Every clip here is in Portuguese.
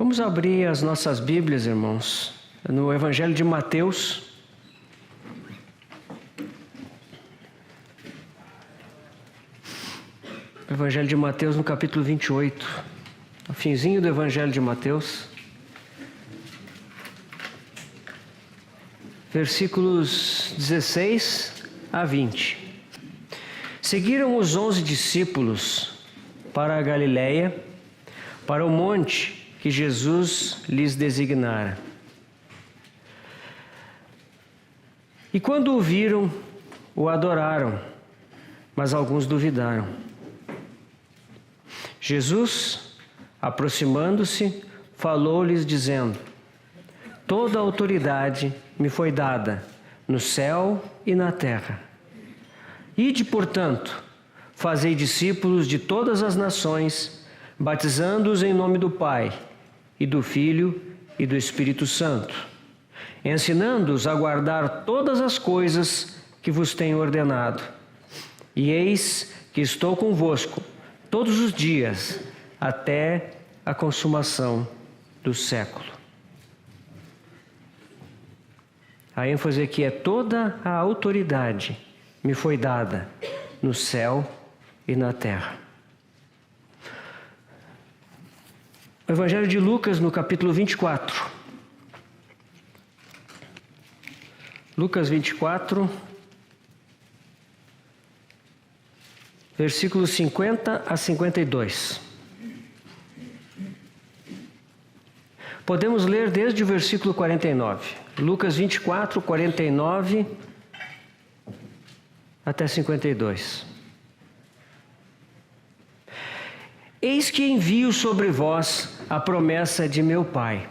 Vamos abrir as nossas Bíblias, irmãos, no Evangelho de Mateus. Evangelho de Mateus, no capítulo 28. No finzinho do Evangelho de Mateus. Versículos 16 a 20. Seguiram os 11 discípulos para a Galiléia, para o monte que Jesus lhes designara. E quando o viram, o adoraram, mas alguns duvidaram. Jesus, aproximando-se, falou-lhes dizendo: toda a autoridade me foi dada no céu e na terra. Ide, portanto, fazei discípulos de todas as nações, batizando-os em nome do Pai, e do Filho e do Espírito Santo, ensinando-os a guardar todas as coisas que vos tenho ordenado. E eis que estou convosco todos os dias, até a consumação do século. A ênfase aqui é: toda a autoridade me foi dada no céu e na terra. O Evangelho de Lucas, no capítulo 24. Lucas 24, versículos 50 a 52. Podemos ler desde o versículo 49. Lucas 24, 49 até 52. Eis que envio sobre vós a promessa de meu Pai.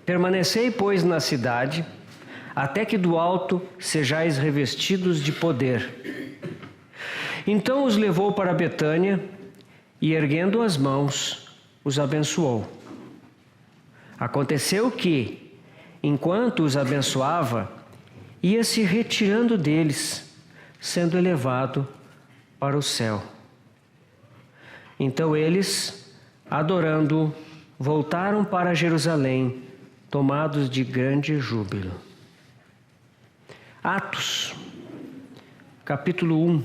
Permanecei, pois, na cidade, até que do alto sejais revestidos de poder. Então os levou para Betânia e, erguendo as mãos, os abençoou. Aconteceu que, enquanto os abençoava, ia se retirando deles, sendo elevado para o céu. Então eles, adorando-o, voltaram para Jerusalém, tomados de grande júbilo. Atos, capítulo 1.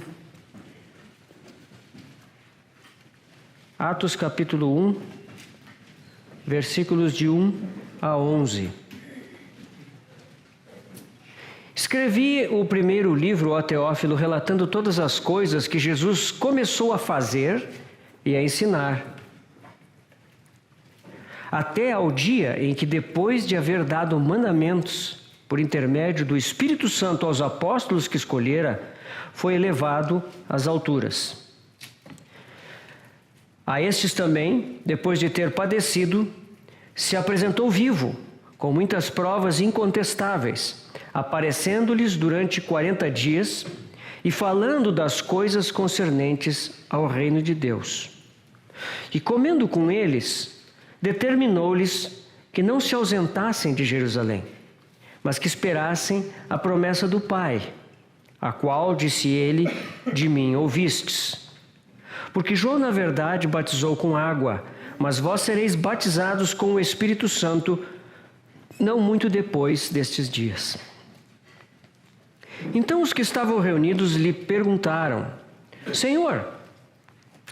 Atos, capítulo 1, versículos de 1 a 11. Escrevi o primeiro livro, ó Teófilo, relatando todas as coisas que Jesus começou a fazer e a ensinar, até ao dia em que, depois de haver dado mandamentos por intermédio do Espírito Santo aos apóstolos que escolhera, foi elevado às alturas. A estes também, depois de ter padecido, se apresentou vivo, com muitas provas incontestáveis, aparecendo-lhes durante 40 dias e falando das coisas concernentes ao reino de Deus. E comendo com eles, determinou-lhes que não se ausentassem de Jerusalém, mas que esperassem a promessa do Pai, a qual, disse ele, de mim ouvistes. Porque João, na verdade, batizou com água, mas vós sereis batizados com o Espírito Santo não muito depois destes dias. Então os que estavam reunidos lhe perguntaram: Senhor,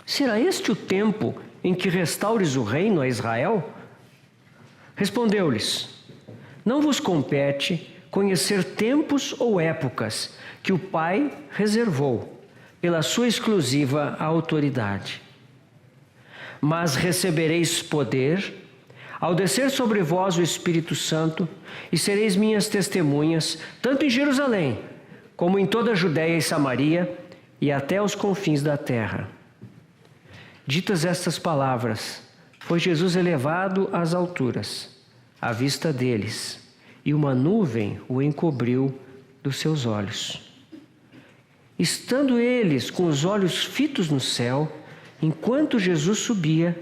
será este o tempo em que restaures o reino a Israel? Respondeu-lhes: não vos compete conhecer tempos ou épocas que o Pai reservou pela sua exclusiva autoridade. Mas recebereis poder ao descer sobre vós o Espírito Santo, e sereis minhas testemunhas, tanto em Jerusalém, como em toda a Judéia e Samaria, e até os confins da terra. Ditas estas palavras, foi Jesus elevado às alturas, à vista deles, e uma nuvem o encobriu dos seus olhos. Estando eles com os olhos fitos no céu, enquanto Jesus subia,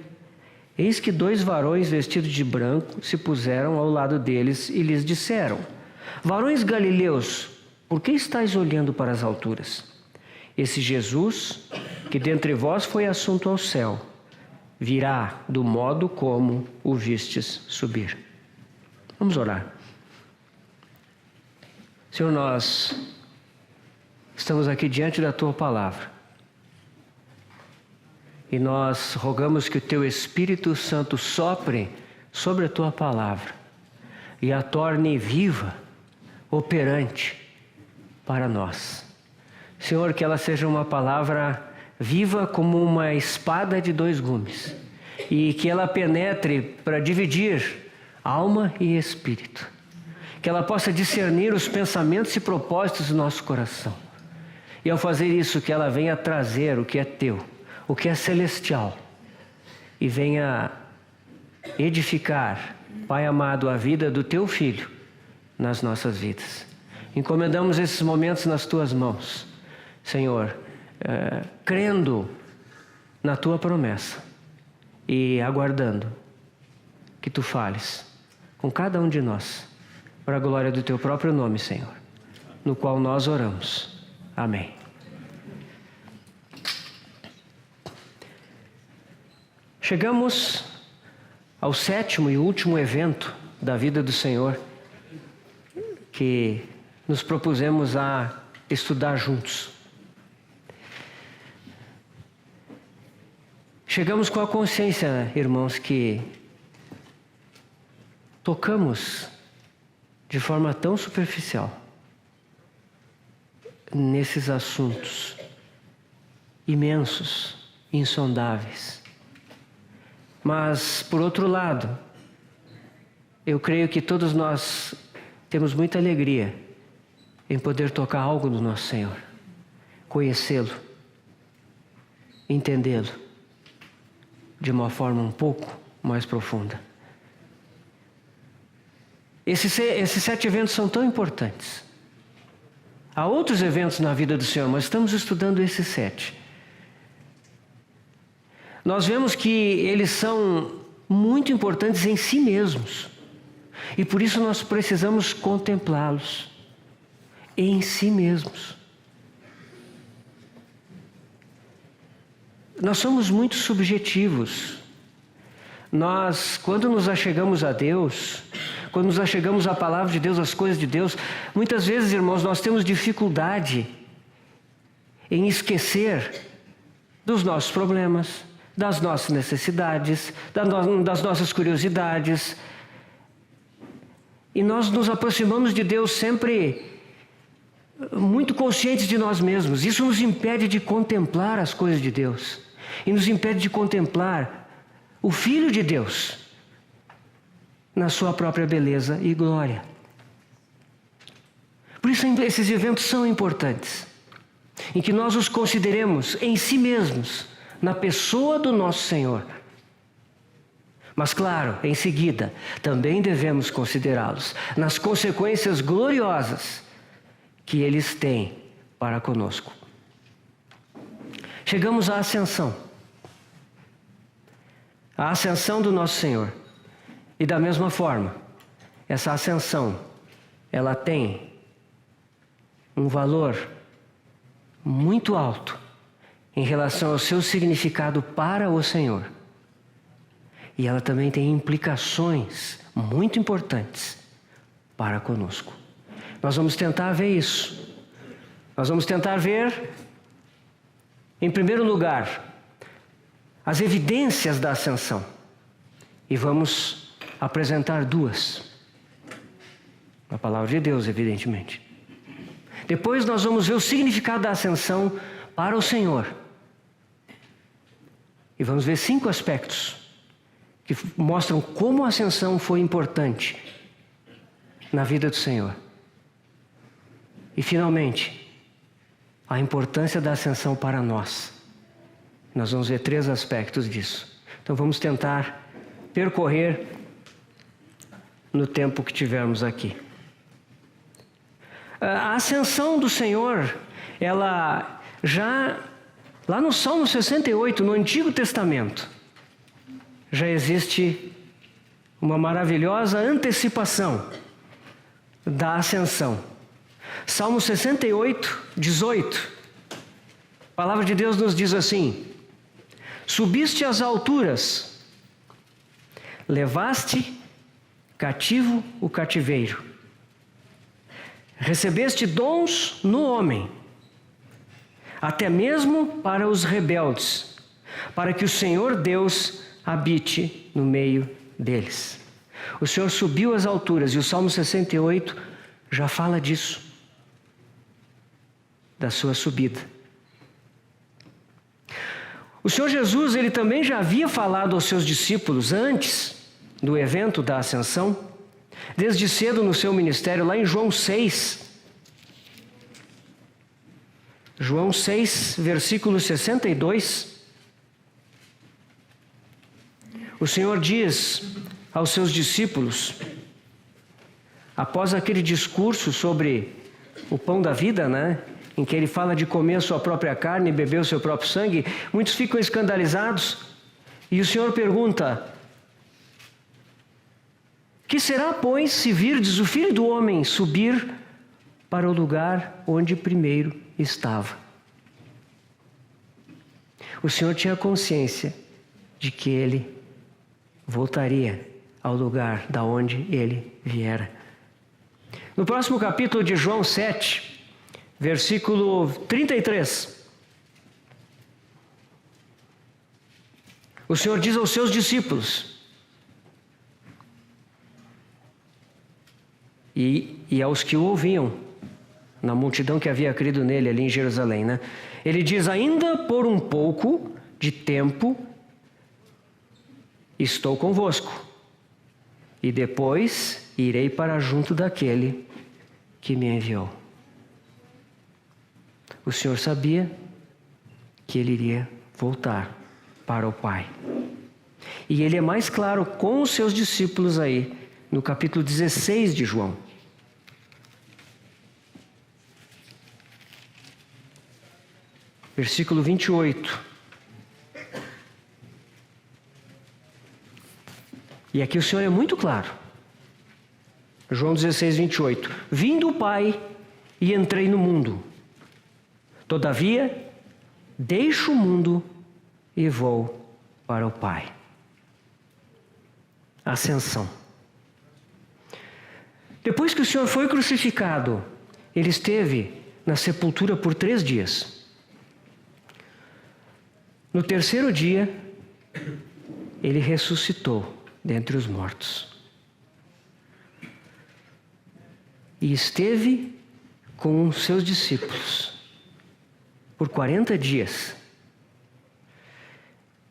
eis que 2 varões vestidos de branco se puseram ao lado deles e lhes disseram: varões galileus, por que estáis olhando para as alturas? Esse Jesus, que dentre vós foi assunto ao céu, virá do modo como o vistes subir. Vamos orar. Senhor, nós estamos aqui diante da Tua palavra e nós rogamos que o Teu Espírito Santo sopre sobre a Tua palavra e a torne viva, operante para nós. Senhor, que ela seja uma palavra viva como uma espada de 2 gumes e que ela penetre para dividir alma e espírito. Que ela possa discernir os pensamentos e propósitos do nosso coração. E ao fazer isso, que ela venha trazer o que é teu, o que é celestial, e venha edificar, Pai amado, a vida do teu Filho nas nossas vidas. Encomendamos esses momentos nas tuas mãos, Senhor, crendo na tua promessa e aguardando que tu fales com cada um de nós, para a glória do teu próprio nome, Senhor, no qual nós oramos. Amém. Chegamos ao 7º e último evento da vida do Senhor que nos propusemos a estudar juntos. Chegamos com a consciência, irmãos, que tocamos de forma tão superficial nesses assuntos imensos, insondáveis. Mas, por outro lado, eu creio que todos nós temos muita alegria em poder tocar algo do nosso Senhor, conhecê-lo, entendê-lo de uma forma um pouco mais profunda. Esses 7 eventos são tão importantes. Há outros eventos na vida do Senhor, mas estamos estudando esses 7. Nós vemos que eles são muito importantes em si mesmos. E por isso nós precisamos contemplá-los em si mesmos. Nós somos muito subjetivos. Nós, quando nos achegamos a Deus, quando nos achegamos à palavra de Deus, às coisas de Deus, muitas vezes, irmãos, nós temos dificuldade em esquecer dos nossos problemas, das nossas necessidades, das nossas curiosidades. E nós nos aproximamos de Deus sempre muito conscientes de nós mesmos. Isso nos impede de contemplar as coisas de Deus. E nos impede de contemplar o Filho de Deus na sua própria beleza e glória. Por isso esses eventos são importantes, em que nós os consideremos em si mesmos, na pessoa do nosso Senhor. Mas claro, em seguida, também devemos considerá-los nas consequências gloriosas que eles têm para conosco. Chegamos à ascensão. A ascensão do nosso Senhor. E da mesma forma, essa ascensão, ela tem um valor muito alto em relação ao seu significado para o Senhor. E ela também tem implicações muito importantes para conosco. Nós vamos tentar ver isso. Nós vamos tentar ver, em primeiro lugar, as evidências da ascensão. E vamos apresentar 2. A palavra de Deus, evidentemente. Depois nós vamos ver o significado da ascensão para o Senhor. E vamos ver 5 aspectos que mostram como a ascensão foi importante na vida do Senhor. E finalmente, a importância da ascensão para nós. Nós vamos ver 3 aspectos disso. Então vamos tentar percorrer no tempo que tivermos aqui. A ascensão do Senhor, ela já, lá no Salmo 68, no Antigo Testamento, já existe uma maravilhosa antecipação da ascensão. Salmo 68, 18. A palavra de Deus nos diz assim: subiste às alturas, levaste cativo o cativeiro, recebeste dons no homem, até mesmo para os rebeldes, para que o Senhor Deus habite no meio deles. O Senhor subiu às alturas, e o Salmo 68 já fala disso, da sua subida. O Senhor Jesus, ele também já havia falado aos seus discípulos antes do evento da ascensão, desde cedo no seu ministério, lá em João 6. João 6, versículo 62. O Senhor diz aos seus discípulos, após aquele discurso sobre o pão da vida, né? Em que ele fala de comer a sua própria carne e beber o seu próprio sangue, muitos ficam escandalizados, e o Senhor pergunta: que será, pois, se virdes o Filho do Homem subir para o lugar onde primeiro estava? O Senhor tinha consciência de que ele voltaria ao lugar da onde ele viera. No próximo capítulo de João 7, versículo 33, o Senhor diz aos seus discípulos e aos que o ouviam, na multidão que havia crido nele ali em Jerusalém, né? Ele diz: ainda por um pouco de tempo estou convosco, e depois irei para junto daquele que me enviou. O Senhor sabia que ele iria voltar para o Pai. E ele é mais claro com os seus discípulos aí, no capítulo 16 de João. Versículo 28. E aqui o Senhor é muito claro. João 16, 28. Vim do Pai e entrei no mundo. Todavia, deixo o mundo e vou para o Pai. Ascensão. Depois que o Senhor foi crucificado, ele esteve na sepultura por 3 dias. No terceiro dia, ele ressuscitou dentre os mortos. E esteve com os seus discípulos por 40 dias.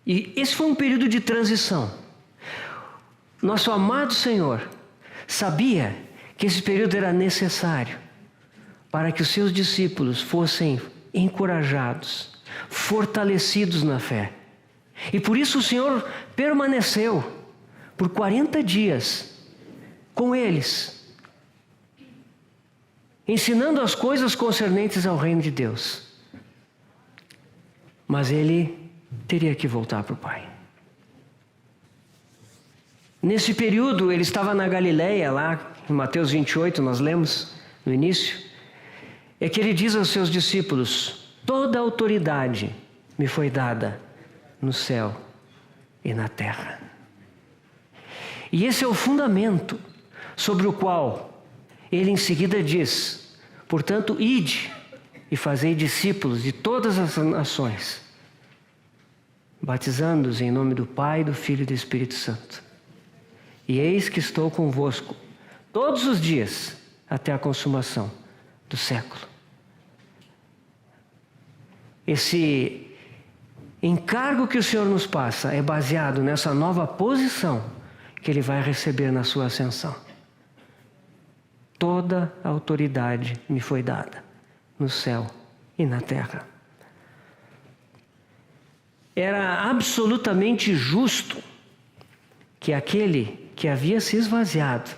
E esse foi um período de transição. Nosso amado Senhor sabia que esse período era necessário para que os seus discípulos fossem encorajados, fortalecidos na fé. E por isso o Senhor permaneceu por 40 dias com eles, ensinando as coisas concernentes ao reino de Deus. Mas ele teria que voltar para o Pai. Nesse período ele estava na Galileia, lá em Mateus 28, nós lemos no início, é que ele diz aos seus discípulos: toda autoridade me foi dada no céu e na terra. E esse é o fundamento sobre o qual ele em seguida diz: portanto, ide e fazei discípulos de todas as nações, batizando-os em nome do Pai, do Filho e do Espírito Santo. E eis que estou convosco todos os dias até a consumação do século. Esse encargo que o Senhor nos passa é baseado nessa nova posição que ele vai receber na sua ascensão. Toda a autoridade me foi dada no céu e na terra. Era absolutamente justo que aquele que havia se esvaziado,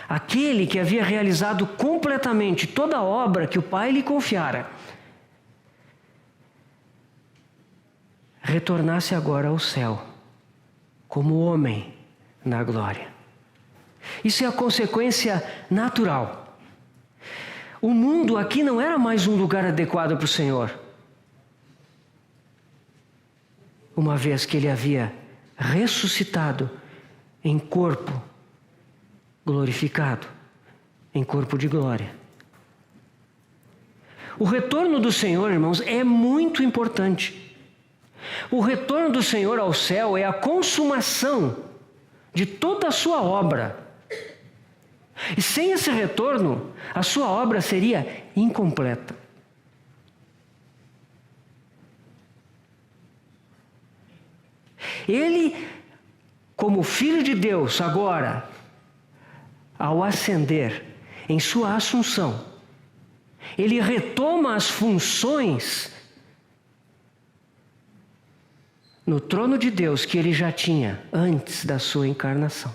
aquele que havia realizado completamente toda a obra que o Pai lhe confiara, retornasse agora ao céu, como homem na glória. Isso é a consequência natural. O mundo aqui não era mais um lugar adequado para o Senhor. uma vez que ele havia ressuscitado em corpo glorificado, em corpo de glória. O retorno do Senhor, irmãos, é muito importante. O retorno do Senhor ao céu é a consumação de toda a sua obra. E sem esse retorno, a sua obra seria incompleta. Ele, como Filho de Deus, agora, ao ascender em sua assunção, ele retoma as funções no trono de Deus que ele já tinha antes da sua encarnação.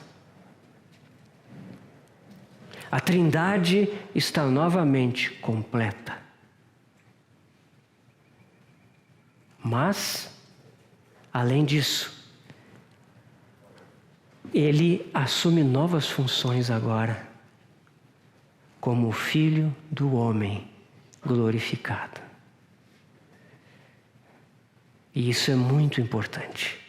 A Trindade está novamente completa. Mas, além disso, ele assume novas funções agora, como o Filho do Homem glorificado. E isso é muito importante.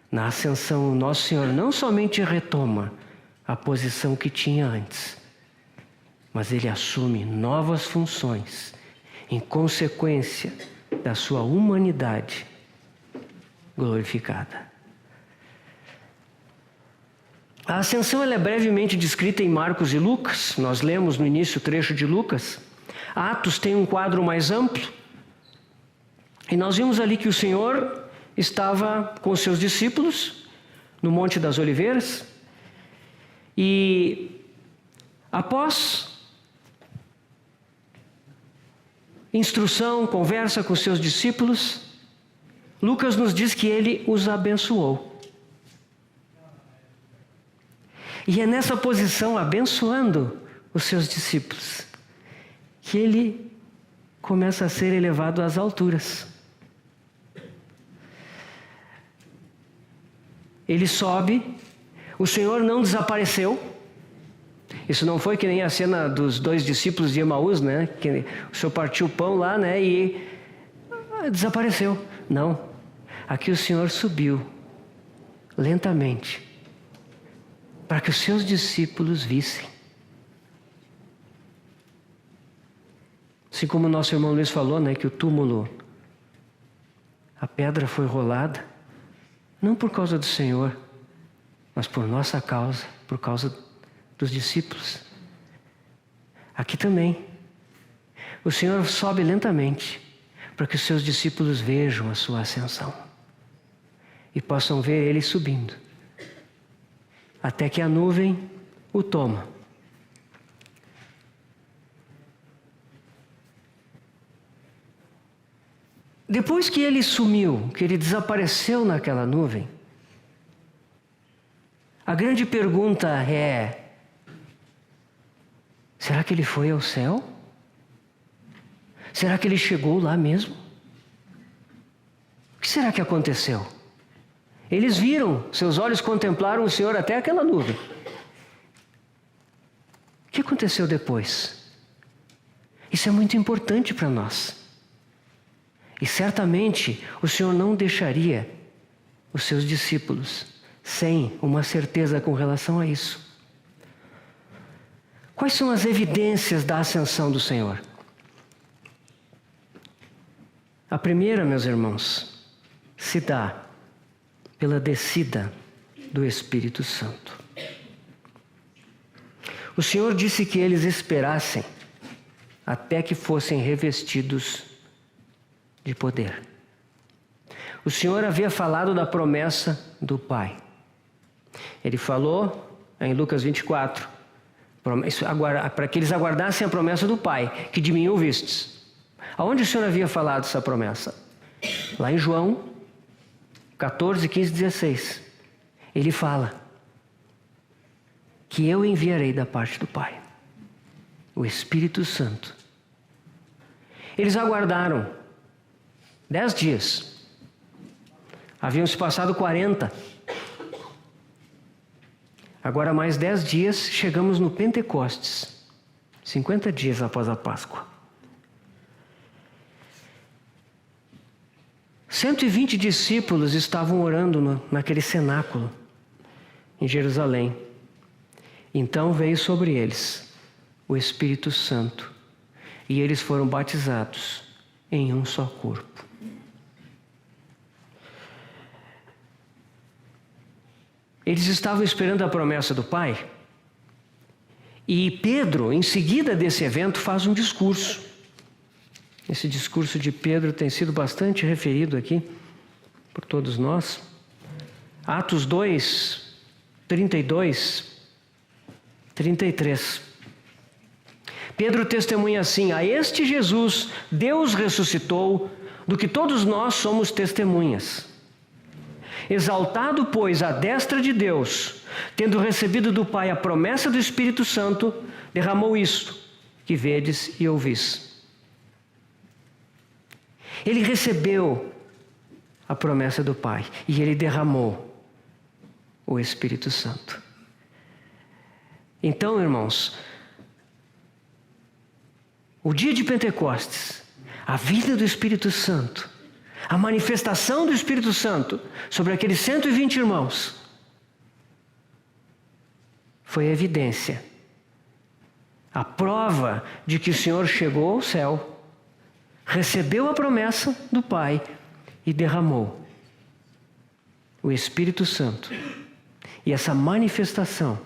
Na ascensão, o nosso Senhor não somente retoma a posição que tinha antes, mas ele assume novas funções em consequência da sua humanidade glorificada. A ascensão ela é brevemente descrita em Marcos e Lucas. Nós lemos no início o trecho de Lucas. Atos tem um quadro mais amplo. E nós vimos ali que o Senhor estava com os seus discípulos no Monte das Oliveiras. E após instrução, conversa com os seus discípulos, Lucas nos diz que ele os abençoou. E é nessa posição, abençoando os seus discípulos, que ele começa a ser elevado às alturas. Ele sobe, o Senhor não desapareceu. Isso não foi que nem a cena dos 2 discípulos de Emaús, né? Que o Senhor partiu o pão lá, né? E desapareceu. Não. Aqui o Senhor subiu lentamente, para que os seus discípulos vissem. Assim como o nosso irmão Luiz falou, né, que o túmulo, a pedra foi rolada, não por causa do Senhor, mas por nossa causa, por causa dos discípulos. Aqui também, o Senhor sobe lentamente, para que os seus discípulos vejam a sua ascensão e possam ver ele subindo, até que a nuvem o toma. Depois que ele sumiu, que ele desapareceu naquela nuvem, a grande pergunta é: será que ele foi ao céu? Será que ele chegou lá mesmo? O que será que aconteceu? Eles viram, seus olhos contemplaram o Senhor até aquela nuvem. O que aconteceu depois? Isso é muito importante para nós. E certamente o Senhor não deixaria os seus discípulos sem uma certeza com relação a isso. Quais são as evidências da ascensão do Senhor? A primeira, meus irmãos, se dá pela descida do Espírito Santo. O Senhor disse que eles esperassem até que fossem revestidos de poder. O Senhor havia falado da promessa do Pai. Ele falou em Lucas 24, para que eles aguardassem a promessa do Pai, que de mim ouvistes. Aonde o Senhor havia falado essa promessa? Lá em João 14, 15, 16. Ele fala que eu enviarei da parte do Pai o Espírito Santo. Eles aguardaram 10 dias. Haviam se passado 40. Agora mais 10 dias, chegamos no Pentecostes. 50 dias após a Páscoa. 120 discípulos estavam orando naquele cenáculo em Jerusalém. Então veio sobre eles o Espírito Santo e eles foram batizados em um só corpo. Eles estavam esperando a promessa do Pai. E Pedro, em seguida desse evento, faz um discurso. Esse discurso de Pedro tem sido bastante referido aqui por todos nós. Atos 2, 32, 33. Pedro testemunha assim: a este Jesus Deus ressuscitou, do que todos nós somos testemunhas. Exaltado, pois, à destra de Deus, tendo recebido do Pai a promessa do Espírito Santo, derramou isto que vedes e ouvis. Ele recebeu a promessa do Pai e ele derramou o Espírito Santo. Então, irmãos, o dia de Pentecostes, a vida do Espírito Santo, a manifestação do Espírito Santo sobre aqueles 120 irmãos, foi a evidência, a prova de que o Senhor chegou ao céu, recebeu a promessa do Pai e derramou o Espírito Santo. E essa manifestação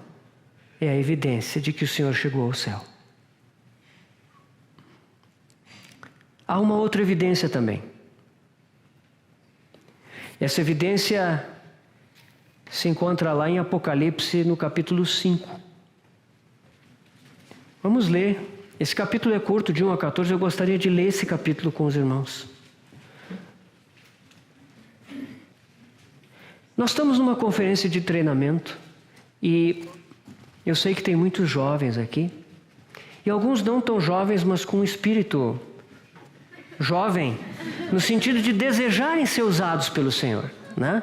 é a evidência de que o Senhor chegou ao céu. Há uma outra evidência também. Essa evidência se encontra lá em Apocalipse, no capítulo 5. Vamos ler. Esse capítulo é curto, de 1 a 14. Eu gostaria de ler esse capítulo com os irmãos. Nós estamos numa conferência de treinamento e eu sei que tem muitos jovens aqui. E alguns não tão jovens, mas com um espírito jovem, no sentido de desejarem ser usados pelo Senhor, né?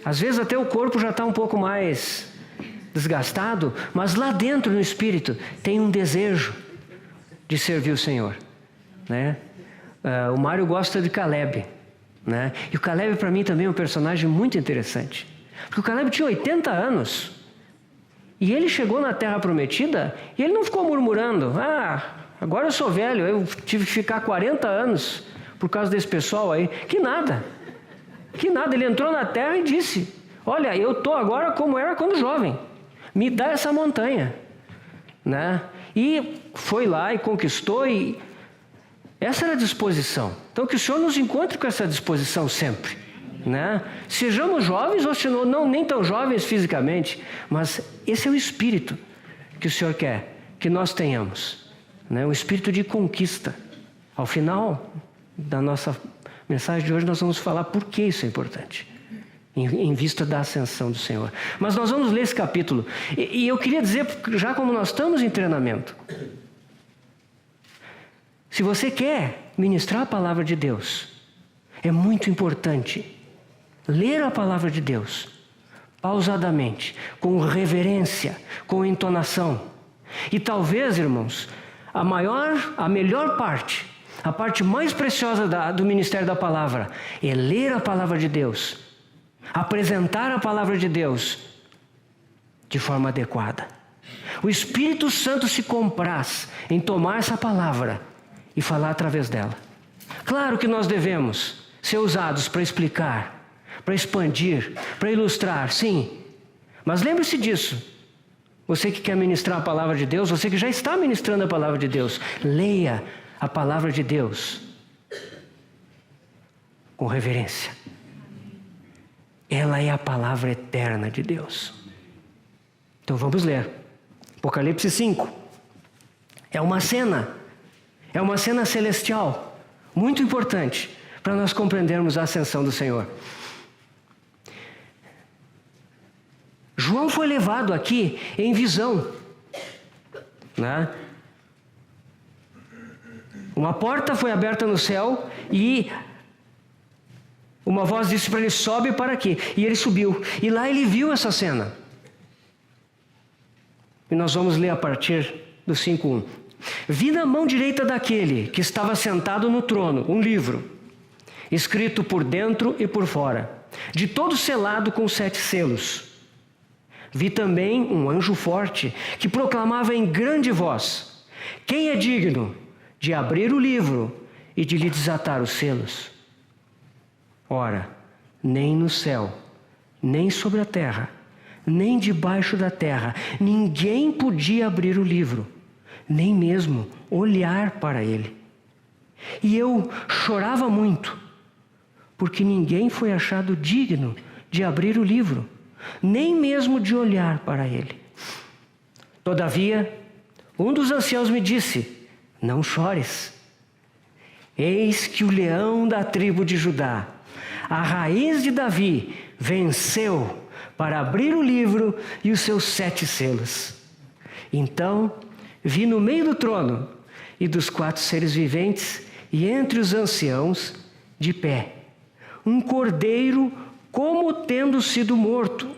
Às vezes até o corpo já está um pouco mais desgastado, mas lá dentro no espírito tem um desejo de servir o Senhor, né? O Mário gosta de Caleb, né? E o Caleb para mim também é um personagem muito interessante, porque o Caleb tinha 80 anos e ele chegou na Terra Prometida e ele não ficou murmurando: agora eu sou velho, eu tive que ficar 40 anos por causa desse pessoal aí. Que nada. Ele entrou na terra e disse: olha, eu estou agora como era quando jovem. Me dá essa montanha. Né? E foi lá e conquistou. E essa era a disposição. Então que o Senhor nos encontre com essa disposição sempre. Né? Sejamos jovens ou se não nem tão jovens fisicamente, mas esse é o espírito que o Senhor quer que nós tenhamos. O espírito de conquista. Ao final da nossa mensagem de hoje nós vamos falar por que isso é importante, em vista da ascensão do Senhor. Mas nós vamos ler esse capítulo. E eu queria dizer, já como nós estamos em treinamento, se você quer ministrar a palavra de Deus, é muito importante ler a palavra de Deus pausadamente, com reverência, com entonação. E talvez, irmãos, a melhor parte, a parte mais preciosa do ministério da palavra é ler a palavra de Deus, apresentar a palavra de Deus de forma adequada. O Espírito Santo se compraz em tomar essa palavra e falar através dela. Claro que nós devemos ser usados para explicar, para expandir, para ilustrar, sim. Mas lembre-se disso. Você que quer ministrar a palavra de Deus, você que já está ministrando a palavra de Deus, leia a palavra de Deus com reverência. Ela é a palavra eterna de Deus. Então vamos ler. Apocalipse 5. É uma cena celestial, muito importante para nós compreendermos a ascensão do Senhor. João foi levado aqui em visão, né? Uma porta foi aberta no céu e uma voz disse para ele: sobe para aqui. E ele subiu. E lá ele viu essa cena. E nós vamos ler a partir do 5:1. Vi na mão direita daquele que estava sentado no trono um livro, escrito por dentro e por fora, de todo selado com 7 selos. Vi também um anjo forte que proclamava em grande voz: quem é digno de abrir o livro e de lhe desatar os selos? Ora, nem no céu, nem sobre a terra, nem debaixo da terra, ninguém podia abrir o livro, nem mesmo olhar para ele. E eu chorava muito, porque ninguém foi achado digno de abrir o livro, nem mesmo de olhar para ele. Todavia, um dos anciãos me disse: não chores. Eis que o leão da tribo de Judá, a raiz de Davi, venceu para abrir o livro e os seus 7 selos. Então vi no meio do trono e dos 4 seres viventes e entre os anciãos, de pé, um cordeiro como tendo sido morto.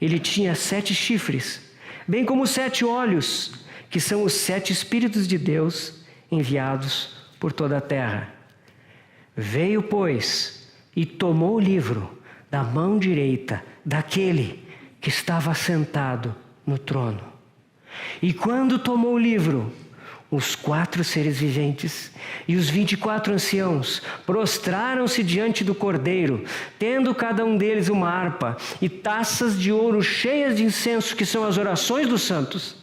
Ele tinha 7 chifres, bem como 7 olhos, que são os 7 Espíritos de Deus enviados por toda a terra. Veio, pois, e tomou o livro da mão direita daquele que estava sentado no trono. E quando tomou o livro, os 4 seres viventes e os 24 anciãos prostraram-se diante do cordeiro, tendo cada um deles uma harpa e taças de ouro cheias de incenso, que são as orações dos santos.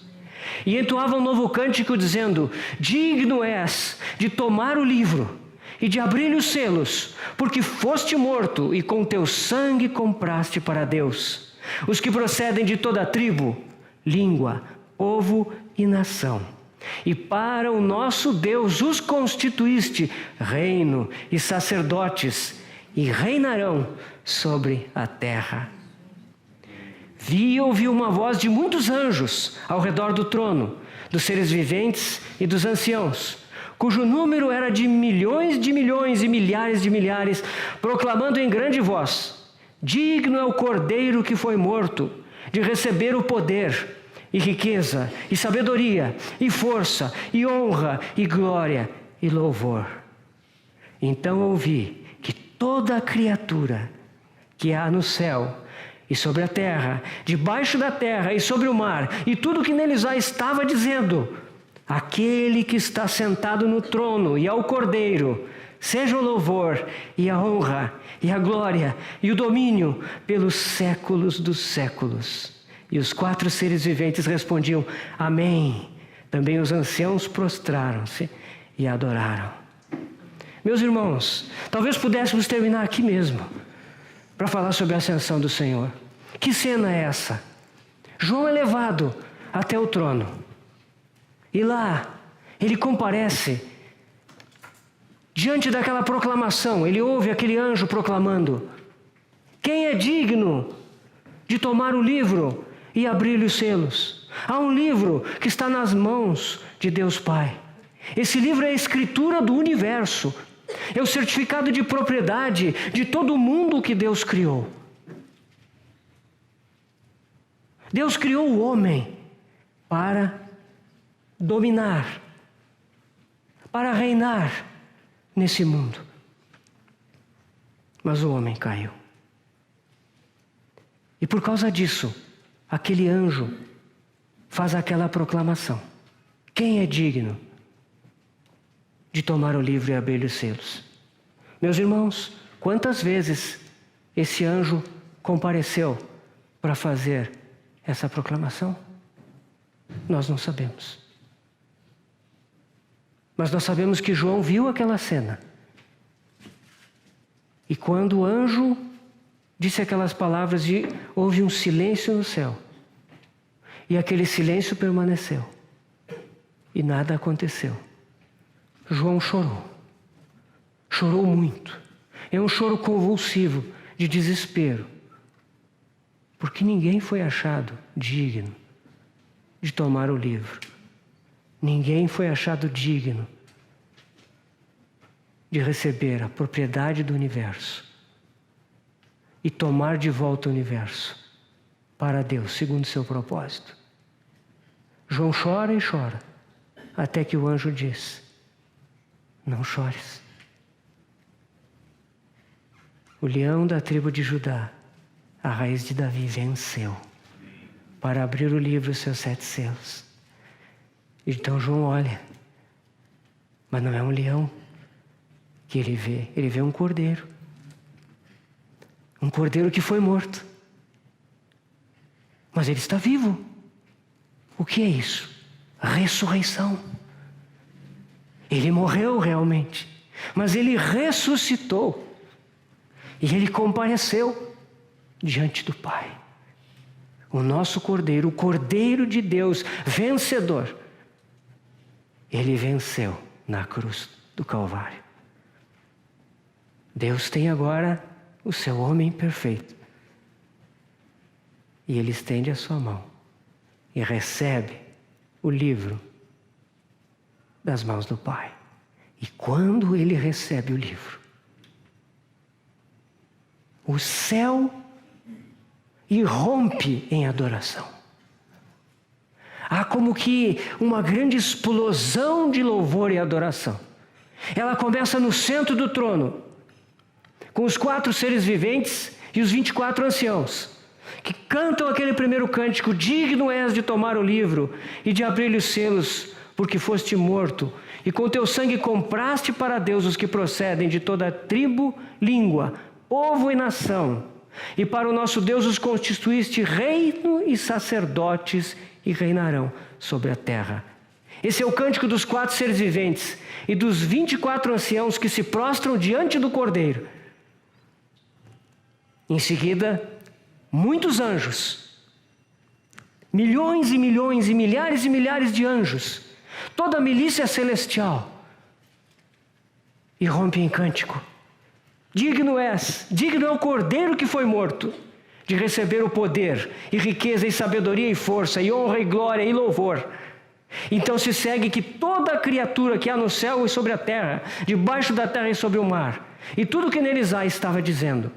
E entoavam um novo cântico, dizendo: digno és de tomar o livro e de abrir os selos, porque foste morto e com teu sangue compraste para Deus os que procedem de toda a tribo, língua, povo e nação. E para o nosso Deus os constituíste reino e sacerdotes, e reinarão sobre a terra. Vi e ouvi uma voz de muitos anjos ao redor do trono, dos seres viventes e dos anciãos, cujo número era de milhões e milhares de milhares, proclamando em grande voz: digno é o cordeiro que foi morto de receber o poder, e riqueza, e sabedoria, e força, e honra, e glória, e louvor. Então ouvi que toda a criatura que há no céu e sobre a terra, debaixo da terra e sobre o mar, e tudo que neles há, estava dizendo: aquele que está sentado no trono e ao Cordeiro, seja o louvor, e a honra, e a glória, e o domínio pelos séculos dos séculos. E os 4 seres viventes respondiam: amém. Também os anciãos prostraram-se e adoraram. Meus irmãos, talvez pudéssemos terminar aqui mesmo, para falar sobre a ascensão do Senhor. Que cena é essa? João é levado até o trono, e lá ele comparece diante daquela proclamação. Ele ouve aquele anjo proclamando: quem é digno de tomar o livro e abrir-lhe os selos? Há um livro que está nas mãos de Deus Pai. Esse livro é a escritura do universo, é o certificado de propriedade de todo o mundo que Deus criou. Deus criou o homem para dominar, para reinar nesse mundo. Mas o homem caiu. E por causa disso, aquele anjo faz aquela proclamação: quem é digno de tomar o livro e abrir os selos? Meus irmãos, quantas vezes esse anjo compareceu para fazer essa proclamação? Nós não sabemos. Mas nós sabemos que João viu aquela cena. E quando o anjo disse aquelas palavras, houve um silêncio no céu. E aquele silêncio permaneceu. E nada aconteceu. João chorou. Chorou muito. É um choro convulsivo, de desespero. Porque ninguém foi achado digno de tomar o livro. Ninguém foi achado digno de receber a propriedade do universo e tomar de volta o universo para Deus, segundo seu propósito. João chora e chora, até que o anjo diz: não chores. o leão da tribo de Judá, a raiz de Davi, venceu para abrir o livro e os seus 7 selos. Então João olha, mas não é um leão que ele vê um cordeiro. Um cordeiro que foi morto. Mas ele está vivo. O que é isso? Ressurreição. Ele morreu realmente, mas ele ressuscitou. E ele compareceu diante do Pai. O nosso Cordeiro, o Cordeiro de Deus, vencedor. Ele venceu na cruz do Calvário. Deus tem agora o seu homem perfeito. E ele estende a sua mão e recebe o livro das mãos do Pai. E quando ele recebe o livro, o céu irrompe em adoração. Há como que uma grande explosão de louvor e adoração. Ela começa no centro do trono, com os 4 seres viventes e os 24 anciãos, que cantam aquele primeiro cântico: digno és de tomar o livro e de abrir os selos, porque foste morto, e com teu sangue compraste para Deus os que procedem de toda tribo, língua, povo e nação. E para o nosso Deus os constituíste reino e sacerdotes, e reinarão sobre a terra. Esse é o cântico dos 4 seres viventes e dos 24 anciãos que se prostram diante do Cordeiro. Em seguida, muitos anjos, milhões e milhões e milhares de anjos, toda a milícia celestial, irrompe em cântico. Digno é o Cordeiro que foi morto, de receber o poder, e riqueza, e sabedoria, e força, e honra, e glória, e louvor. Então se segue que toda criatura que há no céu e sobre a terra, debaixo da terra e sobre o mar, e tudo que neles há, estava dizendo: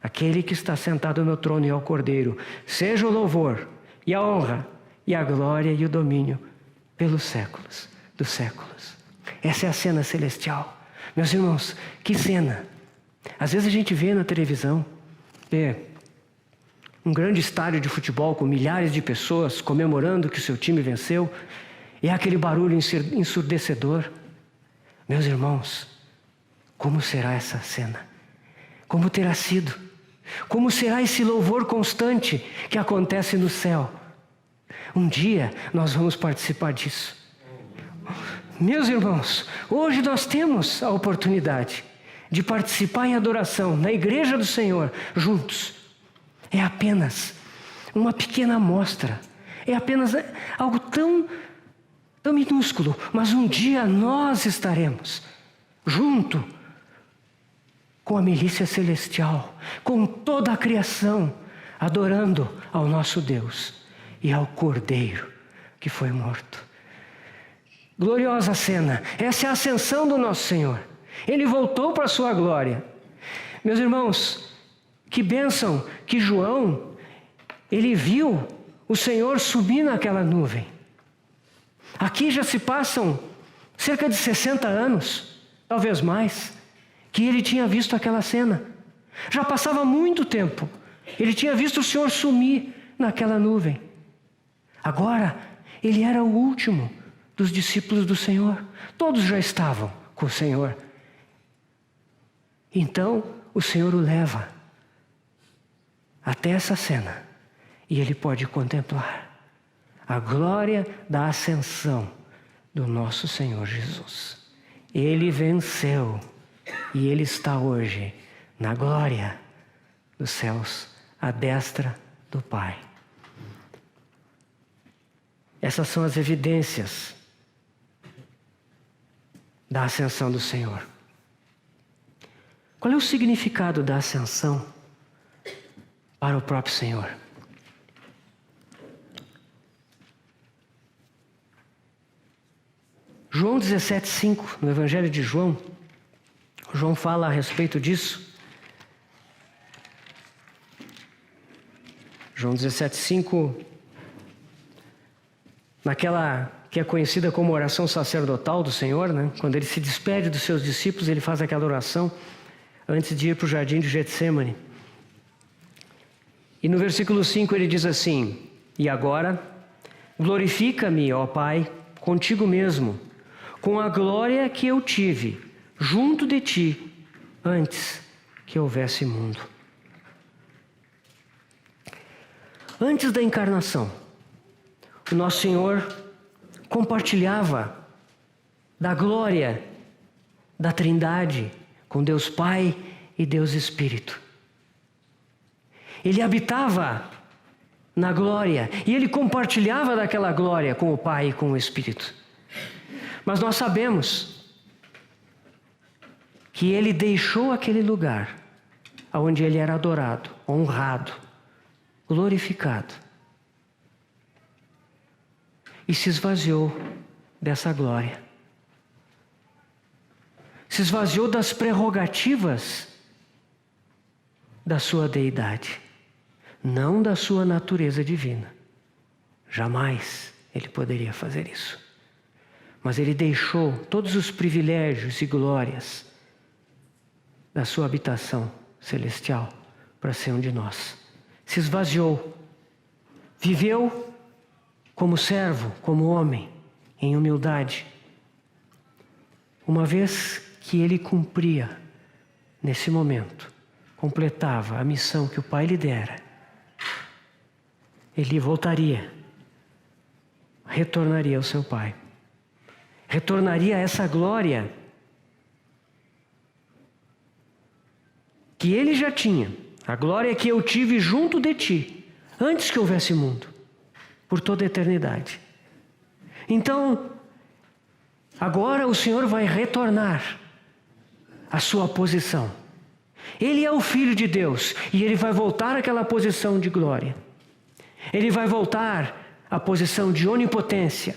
aquele que está sentado no trono e ao Cordeiro, seja o louvor, e a honra, e a glória, e o domínio, pelos séculos dos séculos. Essa é a cena celestial. Meus irmãos, que cena! Às vezes a gente vê na televisão, um grande estádio de futebol com milhares de pessoas comemorando que o seu time venceu, e aquele barulho ensurdecedor. Meus irmãos, como será essa cena? Como terá sido? Como será esse louvor constante que acontece no céu? Um dia nós vamos participar disso. Meus irmãos, hoje nós temos a oportunidade de participar em adoração na igreja do Senhor, juntos. É apenas uma pequena amostra, é apenas algo tão minúsculo, mas um dia nós estaremos junto com a milícia celestial, com toda a criação, adorando ao nosso Deus e ao Cordeiro que foi morto. Gloriosa cena, essa é a ascensão do nosso Senhor. Ele voltou para a sua glória. Meus irmãos, que bênção que João, ele viu o Senhor subir naquela nuvem. Aqui já se passam cerca de 60 anos, talvez mais, que ele tinha visto aquela cena. Já passava muito tempo. Ele tinha visto o Senhor sumir naquela nuvem. Agora, ele era o último dos discípulos do Senhor. Todos já estavam com o Senhor. Então, o Senhor o leva até essa cena, e ele pode contemplar a glória da ascensão do nosso Senhor Jesus. Ele venceu, e ele está hoje na glória dos céus, à destra do Pai. Essas são as evidências da ascensão do Senhor. Qual é o significado da ascensão para o próprio Senhor? João 17,5, no Evangelho de João, João fala a respeito disso. João 17,5, naquela que é conhecida como oração sacerdotal do Senhor, né? Quando ele se despede dos seus discípulos, ele faz aquela oração. antes de ir para o jardim de Getsêmani. E no versículo 5 ele diz assim: e agora, glorifica-me, ó Pai, contigo mesmo, com a glória que eu tive junto de ti, antes que houvesse mundo. Antes da encarnação, o nosso Senhor compartilhava da glória da Trindade com Deus Pai e Deus Espírito. Ele habitava na glória e ele compartilhava daquela glória com o Pai e com o Espírito. Mas nós sabemos que ele deixou aquele lugar onde ele era adorado, honrado, glorificado, e se esvaziou dessa glória. Se esvaziou das prerrogativas da sua deidade, não da sua natureza divina. Jamais ele poderia fazer isso. Mas ele deixou todos os privilégios e glórias da sua habitação celestial para ser um de nós. Se esvaziou, viveu como servo, como homem, em humildade. Uma vez que ele cumpria, nesse momento, completava a missão que o Pai lhe dera, ele voltaria, retornaria ao seu Pai, retornaria a essa glória que ele já tinha, a glória que eu tive junto de ti, antes que houvesse mundo, por toda a eternidade. Então, agora o Senhor vai retornar à sua posição. Ele é o Filho de Deus e ele vai voltar àquela posição de glória. Ele vai voltar à posição de onipotência,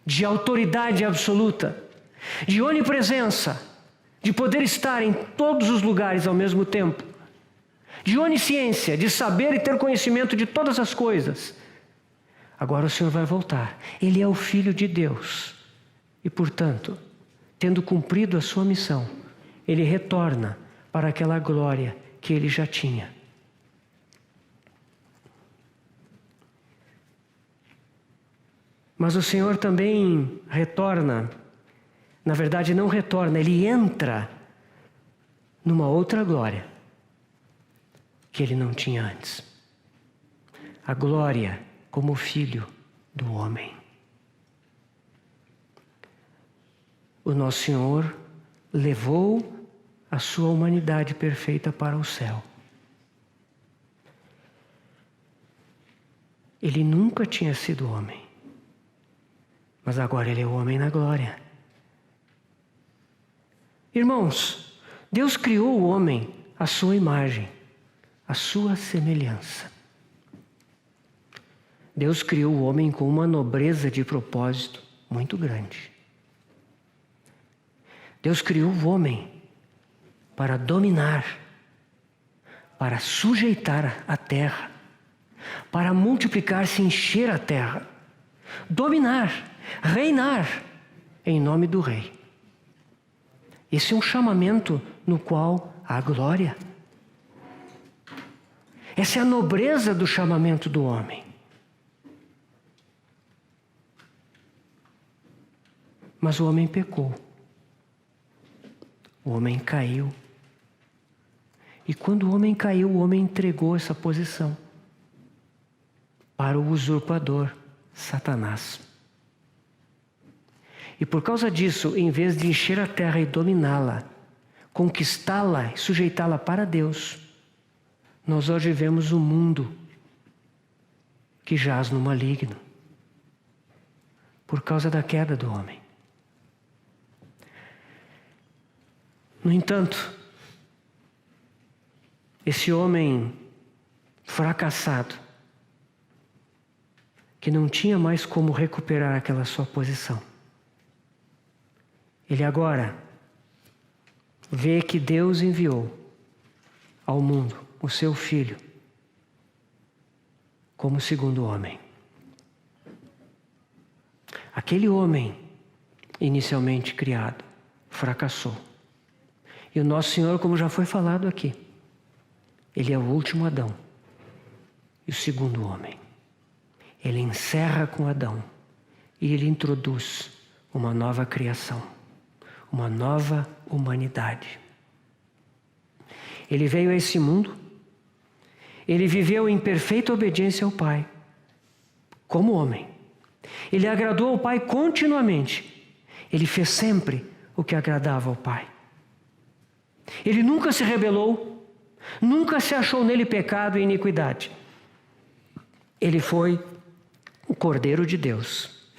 de autoridade absoluta, de onipresença, de poder estar em todos os lugares ao mesmo tempo, de onisciência, de saber e ter conhecimento de todas as coisas. Agora o Senhor vai voltar. Ele é o Filho de Deus e, portanto, tendo cumprido a sua missão, ele retorna para aquela glória que ele já tinha. Mas o Senhor também retorna, na verdade não retorna, ele entra numa outra glória que ele não tinha antes. A glória como filho do homem. O nosso Senhor levou a sua humanidade perfeita para o céu. Ele nunca tinha sido homem, mas agora ele é o homem na glória. Irmãos, Deus criou o homem à sua imagem, à sua semelhança. Deus criou o homem com uma nobreza de propósito muito grande. Deus criou o homem para dominar, para sujeitar a terra, para multiplicar-se e encher a terra, dominar, reinar em nome do Rei. Esse é um chamamento no qual há glória. Essa é a nobreza do chamamento do homem. Mas o homem pecou. O homem caiu. E quando o homem caiu, o homem entregou essa posição para o usurpador, Satanás. E por causa disso, em vez de encher a terra e dominá-la, conquistá-la e sujeitá-la para Deus, nós hoje vemos um mundo que jaz no maligno, por causa da queda do homem. No entanto, esse homem fracassado, que não tinha mais como recuperar aquela sua posição, ele agora vê que Deus enviou ao mundo o seu Filho como segundo homem. Aquele homem, inicialmente criado, fracassou. E o nosso Senhor, como já foi falado aqui, Ele é o último Adão e o segundo homem. Ele encerra com Adão e Ele introduz uma nova criação, uma nova humanidade. Ele veio a esse mundo, Ele viveu em perfeita obediência ao Pai, como homem. Ele agradou ao Pai continuamente. Ele fez sempre o que agradava ao Pai. Ele nunca se rebelou, nunca se achou nele pecado e iniquidade. Ele foi o Cordeiro de Deus,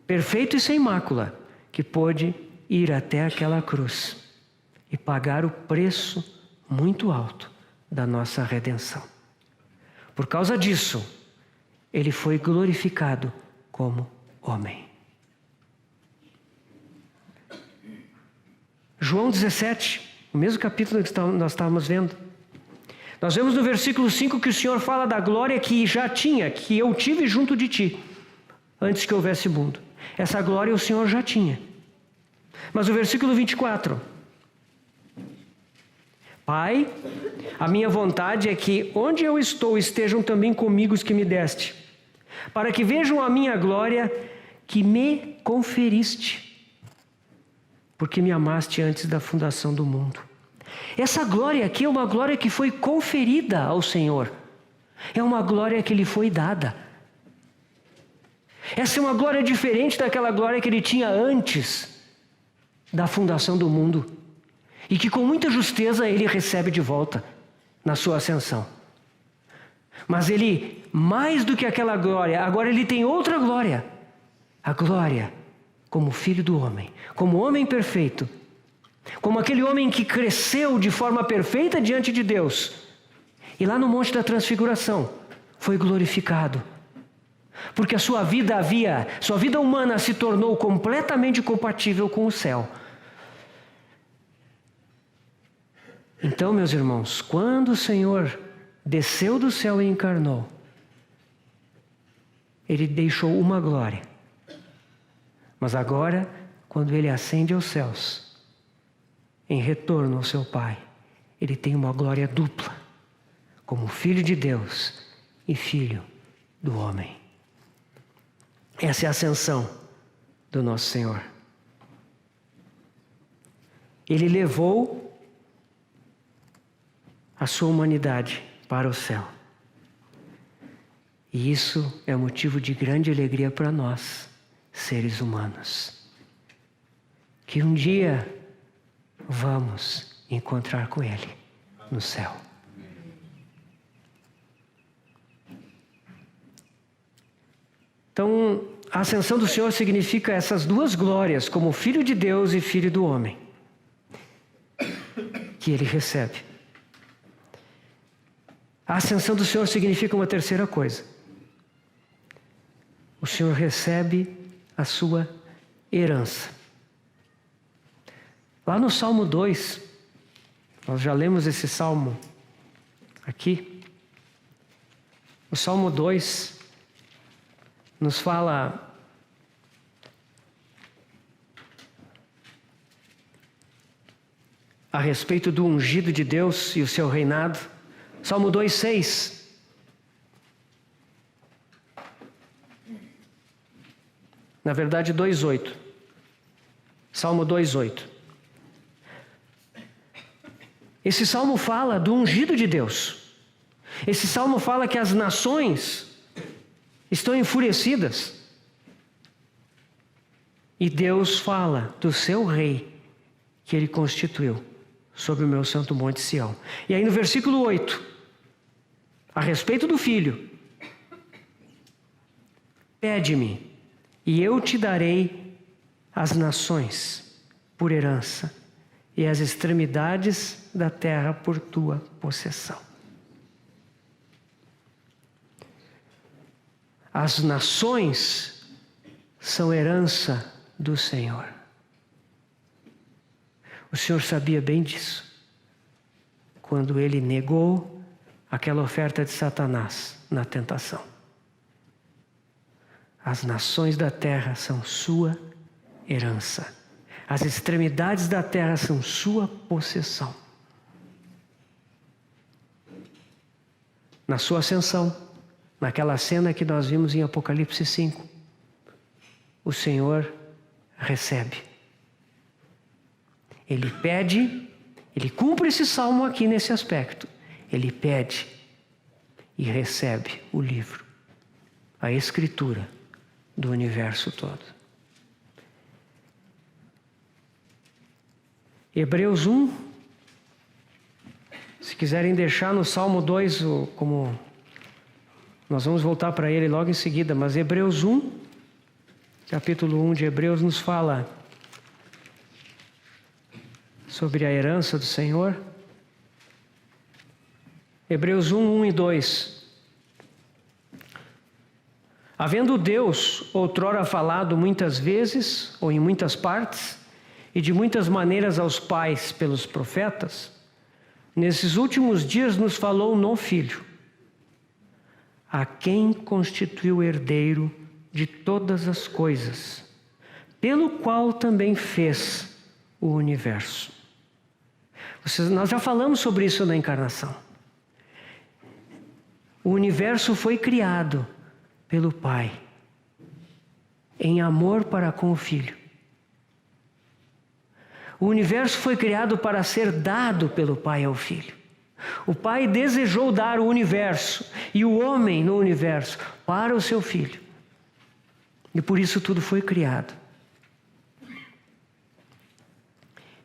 perfeito e sem mácula, que pôde ir até aquela cruz e pagar o preço muito alto da nossa redenção. Por causa disso, Ele foi glorificado como homem. João 17, o mesmo capítulo que nós estávamos vendo. Nós vemos no versículo 5 que o Senhor fala da glória que já tinha, que eu tive junto de ti, antes que houvesse mundo. Essa glória o Senhor já tinha. Mas o versículo 24. Pai, a minha vontade é que onde eu estou estejam também comigo os que me deste, para que vejam a minha glória que me conferiste, porque me amaste antes da fundação do mundo. Essa glória aqui é uma glória que foi conferida ao Senhor. É uma glória que lhe foi dada. Essa é uma glória diferente daquela glória que ele tinha antes da fundação do mundo. E que com muita justeza ele recebe de volta na sua ascensão. Mas ele, mais do que aquela glória, agora ele tem outra glória. A glória como filho do homem, como homem perfeito, como aquele homem que cresceu de forma perfeita diante de Deus. E lá no Monte da Transfiguração foi glorificado. Porque a sua vida humana se tornou completamente compatível com o céu. Então, meus irmãos, quando o Senhor desceu do céu e encarnou, Ele deixou uma glória. Mas agora, quando Ele ascende aos céus, em retorno ao seu Pai, Ele tem uma glória dupla, como Filho de Deus e Filho do homem. Essa é a ascensão do nosso Senhor. Ele levou a sua humanidade para o céu. E isso é motivo de grande alegria para nós, seres humanos. Que um dia vamos encontrar com Ele no céu. Então, a ascensão do Senhor significa essas duas glórias, como Filho de Deus e Filho do homem, que Ele recebe. A ascensão do Senhor significa uma terceira coisa. O Senhor recebe a sua herança. Lá no Salmo 2, nós já lemos esse salmo aqui. O Salmo 2 nos fala a respeito do ungido de Deus e o seu reinado. Salmo 2:6. Na verdade, 2:8. Salmo 2:8. Esse salmo fala do ungido de Deus. Esse salmo fala que as nações estão enfurecidas. E Deus fala do seu rei que Ele constituiu sobre o meu santo monte Sião. E aí no versículo 8, a respeito do Filho: pede-me, e eu te darei as nações por herança, e as extremidades da terra por tua possessão. As nações são herança do Senhor. O Senhor sabia bem disso, quando Ele negou aquela oferta de Satanás na tentação. As nações da terra são sua herança. As extremidades da terra são sua possessão. Na sua ascensão, naquela cena que nós vimos em Apocalipse 5, o Senhor recebe. Ele pede, ele cumpre esse salmo aqui nesse aspecto. Ele pede e recebe o livro, a escritura do universo todo. Hebreus 1, se quiserem deixar no Salmo 2, como nós vamos voltar para ele logo em seguida, mas Hebreus 1, capítulo 1 de Hebreus nos fala sobre a herança do Senhor. Hebreus 1, 1 e 2. Havendo Deus outrora falado muitas vezes, ou em muitas partes, e de muitas maneiras aos pais pelos profetas, nesses últimos dias nos falou no Filho, a quem constituiu herdeiro de todas as coisas, pelo qual também fez o universo. Nós já falamos sobre isso na encarnação. O universo foi criado pelo Pai, em amor para com o Filho. O universo foi criado para ser dado pelo Pai ao Filho. O Pai desejou dar o universo e o homem no universo para o seu Filho. E por isso tudo foi criado.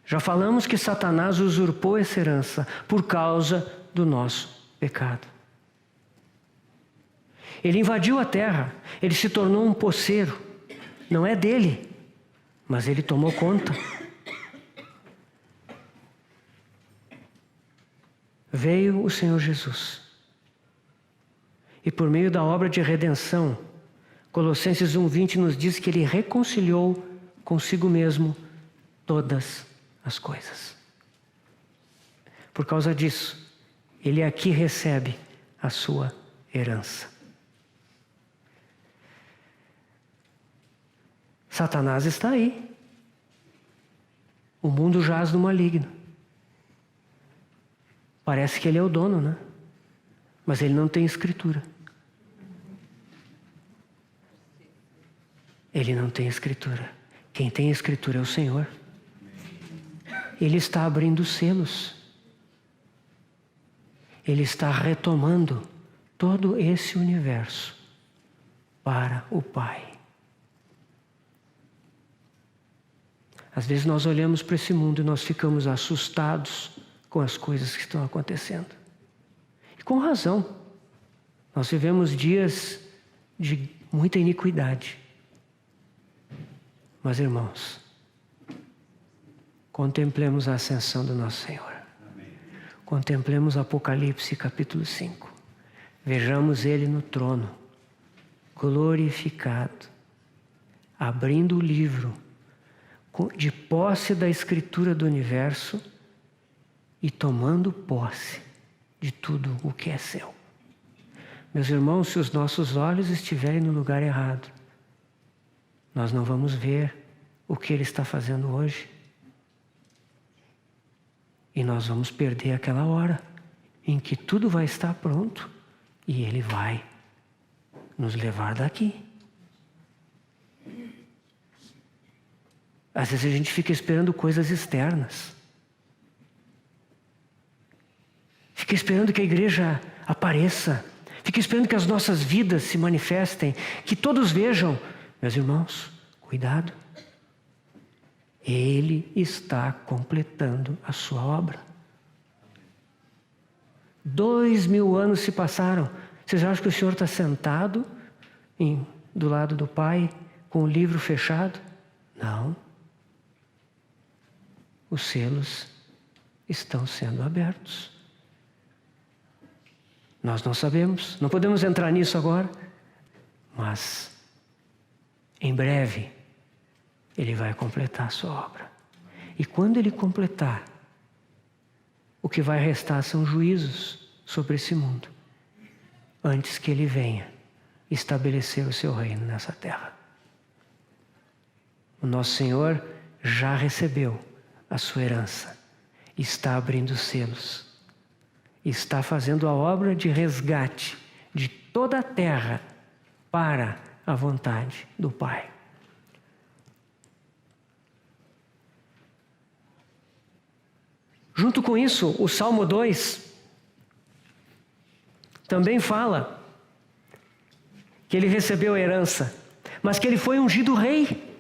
Já falamos que Satanás usurpou essa herança por causa do nosso pecado. Ele invadiu a terra, ele se tornou um poceiro. Não é dele, mas ele tomou conta. Veio o Senhor Jesus. E por meio da obra de redenção, Colossenses 1:20 nos diz que ele reconciliou consigo mesmo todas as coisas. Por causa disso, ele aqui recebe a sua herança. Satanás está aí. O mundo jaz no maligno. Parece que ele é o dono, né? Mas ele não tem escritura. Ele não tem escritura. Quem tem escritura é o Senhor. Ele está abrindo selos. Ele está retomando todo esse universo para o Pai. Às vezes nós olhamos para esse mundo e nós ficamos assustados com as coisas que estão acontecendo. E com razão. Nós vivemos dias de muita iniquidade. Mas, irmãos, contemplemos a ascensão do nosso Senhor. Amém. Contemplemos Apocalipse capítulo 5. Vejamos Ele no trono, glorificado, abrindo o livro, de posse da escritura do universo, e tomando posse de tudo o que é seu. Meus irmãos, se os nossos olhos estiverem no lugar errado, nós não vamos ver o que Ele está fazendo hoje. E nós vamos perder aquela hora em que tudo vai estar pronto e Ele vai nos levar daqui. Às vezes a gente fica esperando coisas externas. Fica esperando que a igreja apareça. Fica esperando que as nossas vidas se manifestem. Que todos vejam. Meus irmãos, cuidado. Ele está completando a sua obra. 2000 anos se passaram. Vocês acham que o Senhor está sentado do lado do Pai com o livro fechado? Não. Os selos estão sendo abertos. Nós não sabemos, não podemos entrar nisso agora, mas em breve Ele vai completar a sua obra. E quando Ele completar, o que vai restar são juízos sobre esse mundo, antes que Ele venha estabelecer o seu reino nessa terra. O nosso Senhor já recebeu a sua herança, está abrindo os selos, está fazendo a obra de resgate de toda a terra para a vontade do Pai. Junto com isso, o Salmo 2 também fala que ele recebeu a herança, mas que ele foi ungido rei.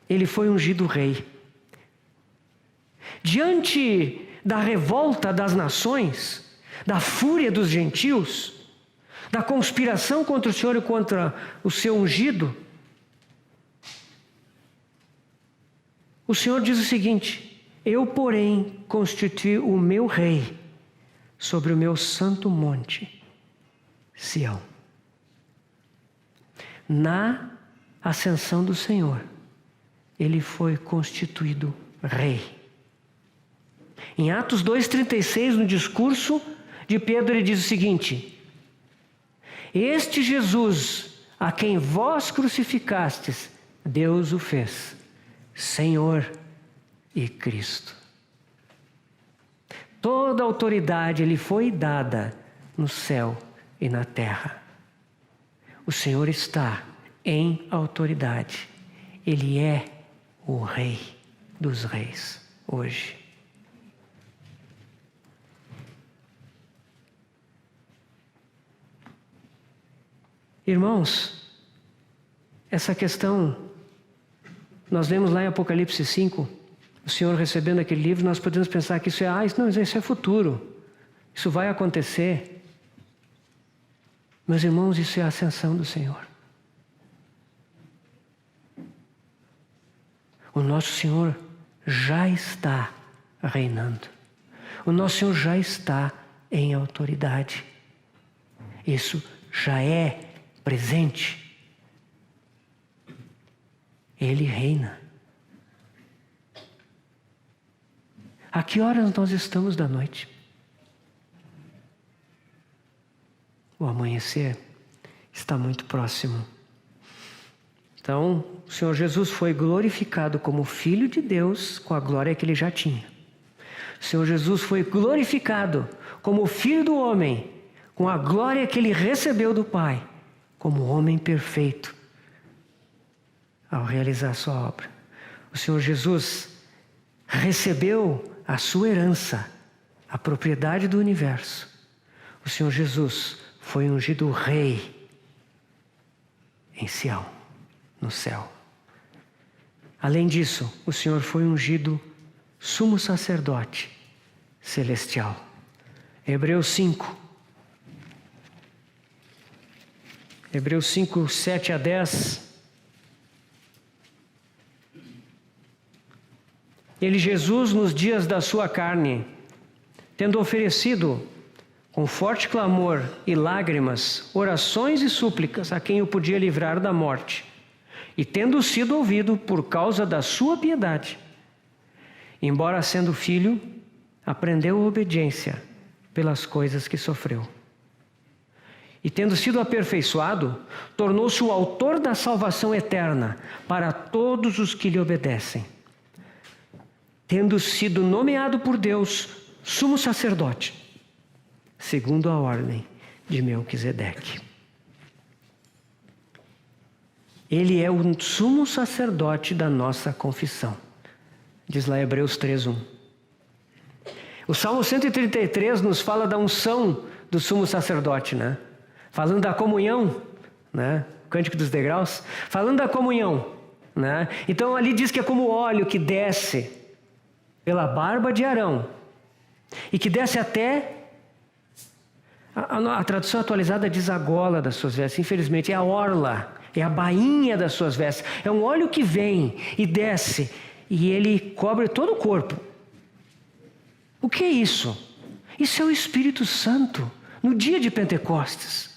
Ele foi ungido rei. Diante da revolta das nações, da fúria dos gentios, da conspiração contra o Senhor e contra o seu ungido, o Senhor diz o seguinte: eu, porém, constituí o meu rei sobre o meu santo monte, Sião. Na ascensão do Senhor, ele foi constituído rei. Em Atos 2,36, no discurso de Pedro, ele diz o seguinte: este Jesus, a quem vós crucificastes, Deus o fez Senhor e Cristo. Toda autoridade lhe foi dada no céu e na terra. O Senhor está em autoridade. Ele é o Rei dos Reis hoje. Irmãos, essa questão, nós vemos lá em Apocalipse 5, o Senhor recebendo aquele livro, nós podemos pensar que isso é futuro, isso vai acontecer. Meus irmãos, isso é a ascensão do Senhor. O nosso Senhor já está reinando. O nosso Senhor já está em autoridade. Isso já é presente. Ele reina. A que horas nós estamos da noite? O amanhecer está muito próximo. Então, o Senhor Jesus foi glorificado como Filho de Deus com a glória que ele já tinha. O Senhor Jesus foi glorificado como Filho do homem com a glória que ele recebeu do Pai, como homem perfeito, ao realizar a sua obra. O Senhor Jesus recebeu a sua herança, a propriedade do universo. O Senhor Jesus foi ungido rei em Sião, no céu. Além disso, o Senhor foi ungido sumo sacerdote celestial. Hebreus 5, 7 a 10. Ele, Jesus, nos dias da sua carne, tendo oferecido com forte clamor e lágrimas, orações e súplicas a quem o podia livrar da morte, e tendo sido ouvido por causa da sua piedade, embora sendo filho, aprendeu a obediência pelas coisas que sofreu. E tendo sido aperfeiçoado, tornou-se o autor da salvação eterna para todos os que lhe obedecem. Tendo sido nomeado por Deus sumo sacerdote, segundo a ordem de Melquisedeque. Ele é o sumo sacerdote da nossa confissão, diz lá Hebreus 3:1. O Salmo 133 nos fala da unção do sumo sacerdote, né? Falando da comunhão, né? Cântico dos Degraus, falando da comunhão, né? Então ali diz que é como óleo que desce pela barba de Arão e que desce até a tradução atualizada diz a gola das suas vestes. Infelizmente é a orla, é a bainha das suas vestes. É um óleo que vem e desce e ele cobre todo o corpo. O que é isso? Isso é o Espírito Santo no dia de Pentecostes.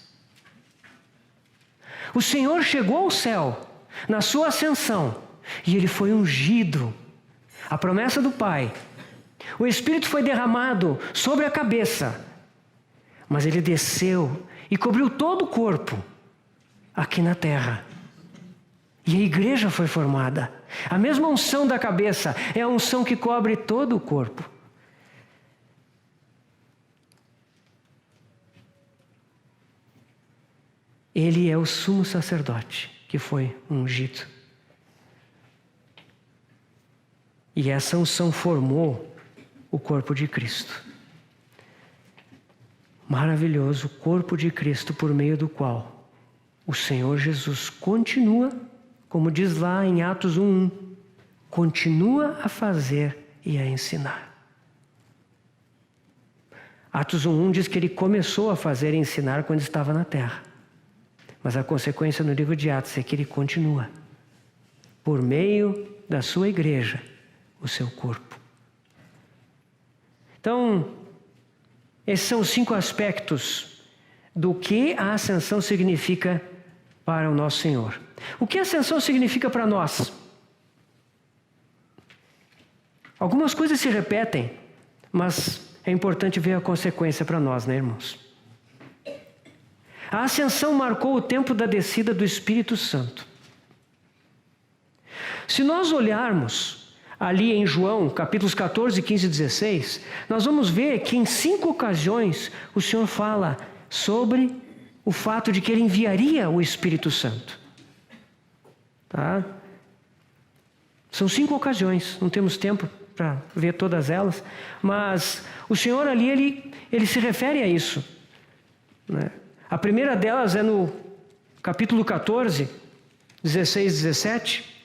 O Senhor chegou ao céu na sua ascensão e ele foi ungido. A promessa do Pai. O Espírito foi derramado sobre a cabeça, mas ele desceu e cobriu todo o corpo aqui na terra. E a igreja foi formada. A mesma unção da cabeça é a unção que cobre todo o corpo. Ele é o sumo sacerdote que foi ungido. E essa unção formou o corpo de Cristo. Maravilhoso, o corpo de Cristo por meio do qual o Senhor Jesus continua, como diz lá em Atos 1:1, continua a fazer e a ensinar. Atos 1:1 diz que ele começou a fazer e ensinar quando estava na terra. Mas a consequência no livro de Atos é que ele continua, por meio da sua igreja, o seu corpo. Então, esses são os 5 aspectos do que a ascensão significa para o nosso Senhor. O que a ascensão significa para nós? Algumas coisas se repetem, mas é importante ver a consequência para nós, né, irmãos? A ascensão marcou o tempo da descida do Espírito Santo. Se nós olharmos ali em João, capítulos 14, 15 e 16, nós vamos ver que em 5 ocasiões o Senhor fala sobre o fato de que Ele enviaria o Espírito Santo. Tá? São 5 ocasiões, não temos tempo para ver todas elas, mas o Senhor ali, ele se refere a isso, né? A primeira delas é no capítulo 14, 16 e 17,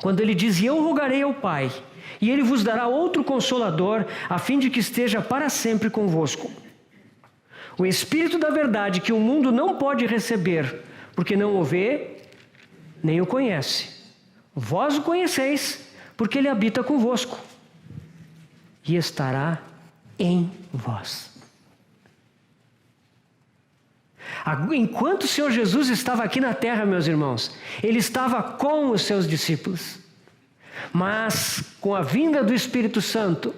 quando ele diz: "E eu rogarei ao Pai, e Ele vos dará outro Consolador, a fim de que esteja para sempre convosco. O Espírito da verdade, que o mundo não pode receber, porque não o vê, nem o conhece. Vós o conheceis, porque Ele habita convosco, e estará em vós." Enquanto o Senhor Jesus estava aqui na terra, meus irmãos, Ele estava com os seus discípulos. Mas com a vinda do Espírito Santo,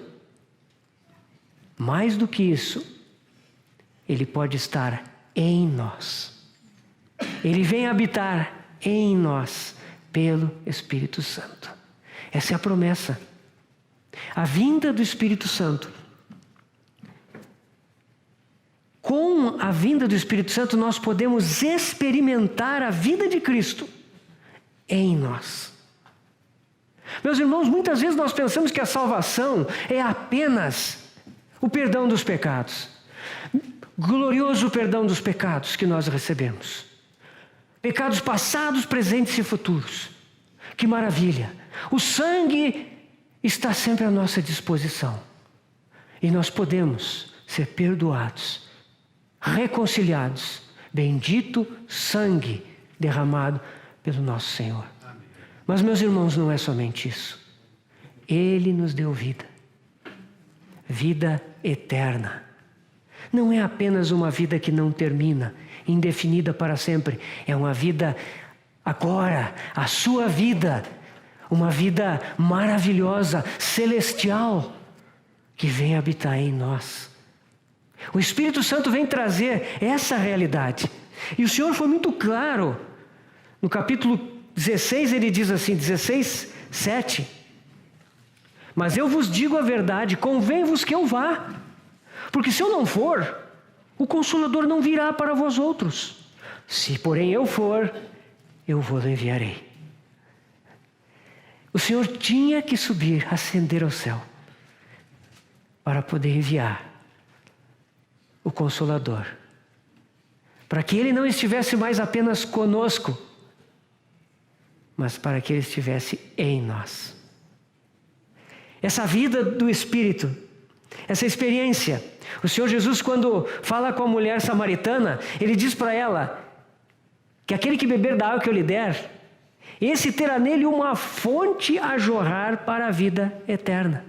mais do que isso, Ele pode estar em nós. Ele vem habitar em nós pelo Espírito Santo. Essa é a promessa. A vinda do Espírito Santo. Com a vinda do Espírito Santo, nós podemos experimentar a vida de Cristo em nós. Meus irmãos, muitas vezes nós pensamos que a salvação é apenas o perdão dos pecados. Glorioso perdão dos pecados que nós recebemos. Pecados passados, presentes e futuros. Que maravilha! O sangue está sempre à nossa disposição. E nós podemos ser perdoados, reconciliados. Bendito sangue derramado pelo nosso Senhor. Amém. Mas, meus irmãos, não é somente isso. Ele nos deu vida. Vida eterna. Não é apenas uma vida que não termina, indefinida para sempre. É uma vida agora, a sua vida. Uma vida maravilhosa, celestial, que vem habitar em nós. O Espírito Santo vem trazer essa realidade. E o Senhor foi muito claro. No capítulo 16 ele diz assim, 16, 7. "Mas eu vos digo a verdade, convém-vos que eu vá. Porque se eu não for, o Consolador não virá para vós outros. Se porém eu for, eu vos enviarei." O Senhor tinha que subir, ascender ao céu, para poder enviar o Consolador. Para que Ele não estivesse mais apenas conosco, mas para que Ele estivesse em nós. Essa vida do Espírito, essa experiência. O Senhor Jesus, quando fala com a mulher samaritana, Ele diz para ela que aquele que beber da água que eu lhe der, esse terá nele uma fonte a jorrar para a vida eterna.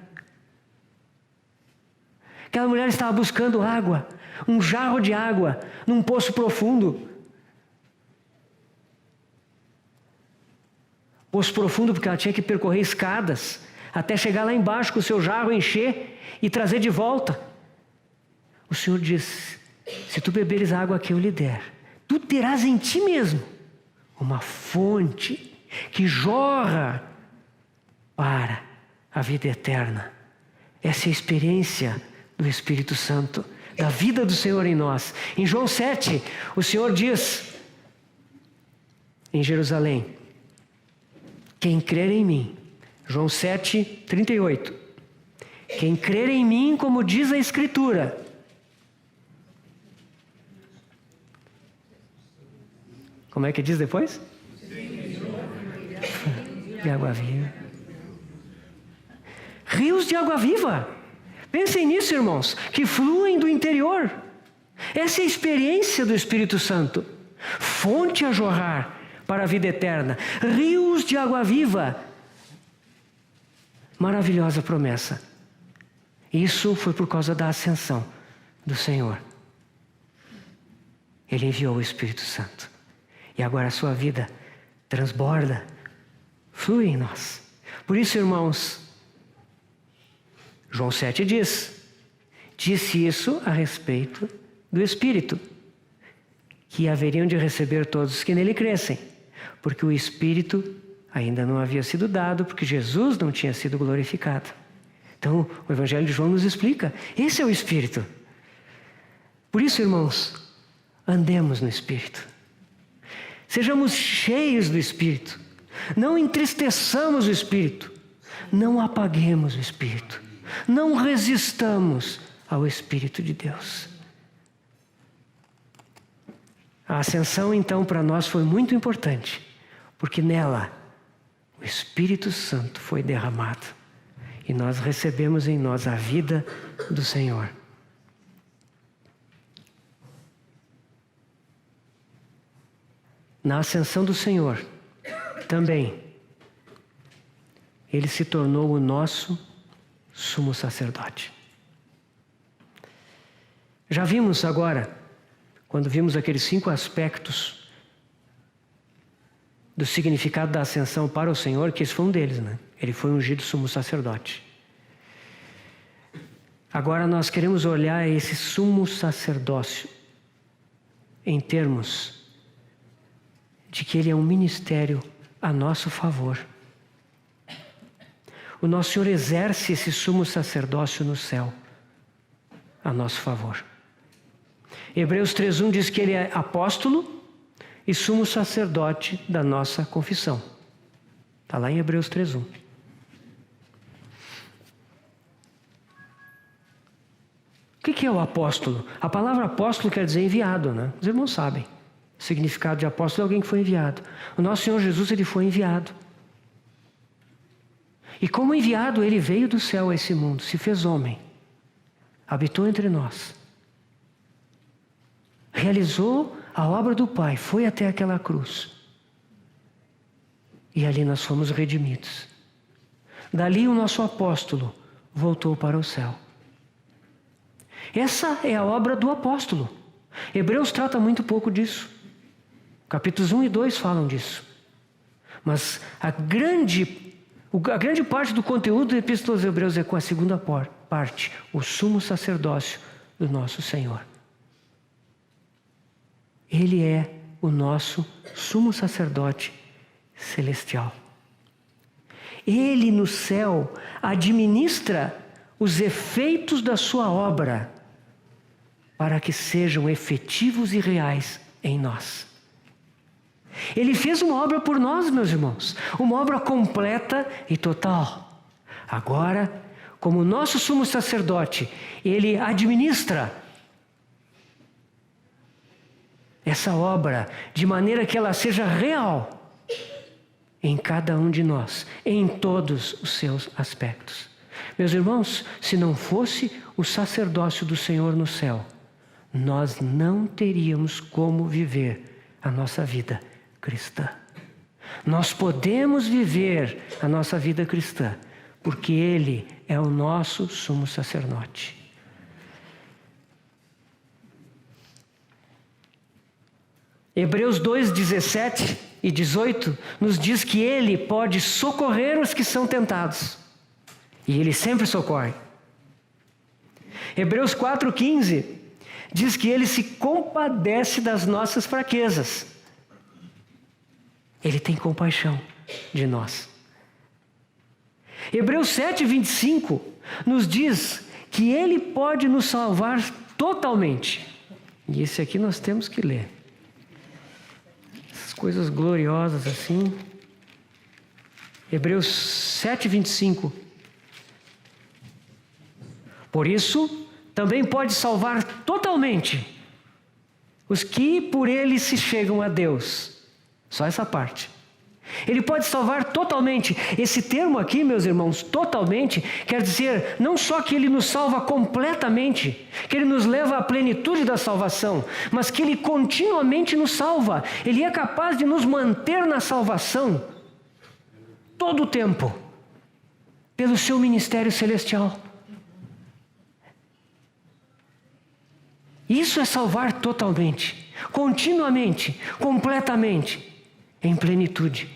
Aquela mulher estava buscando água, um jarro de água, num poço profundo. Poço profundo porque ela tinha que percorrer escadas, até chegar lá embaixo com o seu jarro, encher e trazer de volta. O Senhor diz: se tu beberes a água que eu lhe der, tu terás em ti mesmo uma fonte que jorra para a vida eterna. Essa é a experiência do Espírito Santo, da vida do Senhor em nós. Em João 7, o Senhor diz, em Jerusalém, quem crer em mim, João 7, 38, quem crer em mim, como diz a Escritura, como é que diz depois? De água viva. Rios de água viva. Pensem nisso, irmãos, que fluem do interior. Essa é a experiência do Espírito Santo. Fonte a jorrar para a vida eterna. Rios de água viva. Maravilhosa promessa. Isso foi por causa da ascensão do Senhor. Ele enviou o Espírito Santo. E agora a sua vida transborda, flui em nós. Por isso, irmãos, João 7 disse isso a respeito do Espírito, que haveriam de receber todos que nele crescem, porque o Espírito ainda não havia sido dado, porque Jesus não tinha sido glorificado. Então, o Evangelho de João nos explica, esse é o Espírito. Por isso, irmãos, andemos no Espírito. Sejamos cheios do Espírito. Não entristeçamos o Espírito. Não apaguemos o Espírito. Não resistamos ao Espírito de Deus. A ascensão, então, para nós foi muito importante, porque nela o Espírito Santo foi derramado e nós recebemos em nós a vida do Senhor. Na ascensão do Senhor, também, Ele se tornou o nosso sumo sacerdote. Já vimos agora, quando vimos aqueles 5 aspectos do significado da ascensão para o Senhor, que esse foi um deles, né? Ele foi ungido sumo sacerdote. Agora nós queremos olhar esse sumo sacerdócio em termos de que ele é um ministério a nosso favor. O nosso Senhor exerce esse sumo sacerdócio no céu a nosso favor. Hebreus 3:1 diz que ele é apóstolo e sumo sacerdote da nossa confissão. Está lá em Hebreus 3:1. O que é o apóstolo? A palavra apóstolo quer dizer enviado, né? Os irmãos sabem. O significado de apóstolo é alguém que foi enviado. O nosso Senhor Jesus, ele foi enviado. E como enviado, ele veio do céu a esse mundo, se fez homem, habitou entre nós, realizou a obra do Pai, foi até aquela cruz. E ali nós fomos redimidos. Dali o nosso apóstolo voltou para o céu. Essa é a obra do apóstolo. Hebreus trata muito pouco disso. Capítulos 1 e 2 falam disso. Mas a grande parte do conteúdo da Epístola aos Hebreus é com a segunda parte, o sumo sacerdócio do nosso Senhor. Ele é o nosso sumo sacerdote celestial. Ele no céu administra os efeitos da sua obra para que sejam efetivos e reais em nós. Ele fez uma obra por nós, meus irmãos, uma obra completa e total. Agora, como nosso sumo sacerdote, ele administra essa obra de maneira que ela seja real em cada um de nós, em todos os seus aspectos. Meus irmãos, se não fosse o sacerdócio do Senhor no céu, nós não teríamos como viver a nossa vida cristã. Nós podemos viver a nossa vida cristã porque Ele é o nosso sumo sacerdote. Hebreus 2, 17 e 18 nos diz que Ele pode socorrer os que são tentados. E Ele sempre socorre. Hebreus 4, 15 diz que Ele se compadece das nossas fraquezas. Ele tem compaixão de nós. Hebreus 7:25 nos diz que Ele pode nos salvar totalmente. E esse aqui nós temos que ler. Essas coisas gloriosas assim. Hebreus 7:25. Por isso, também pode salvar totalmente os que por Ele se chegam a Deus. Só essa parte. Ele pode salvar totalmente. Esse termo aqui, meus irmãos, totalmente, quer dizer não só que Ele nos salva completamente, que Ele nos leva à plenitude da salvação, mas que Ele continuamente nos salva. Ele é capaz de nos manter na salvação todo o tempo, pelo seu ministério celestial. Isso é salvar totalmente, continuamente, completamente, em plenitude.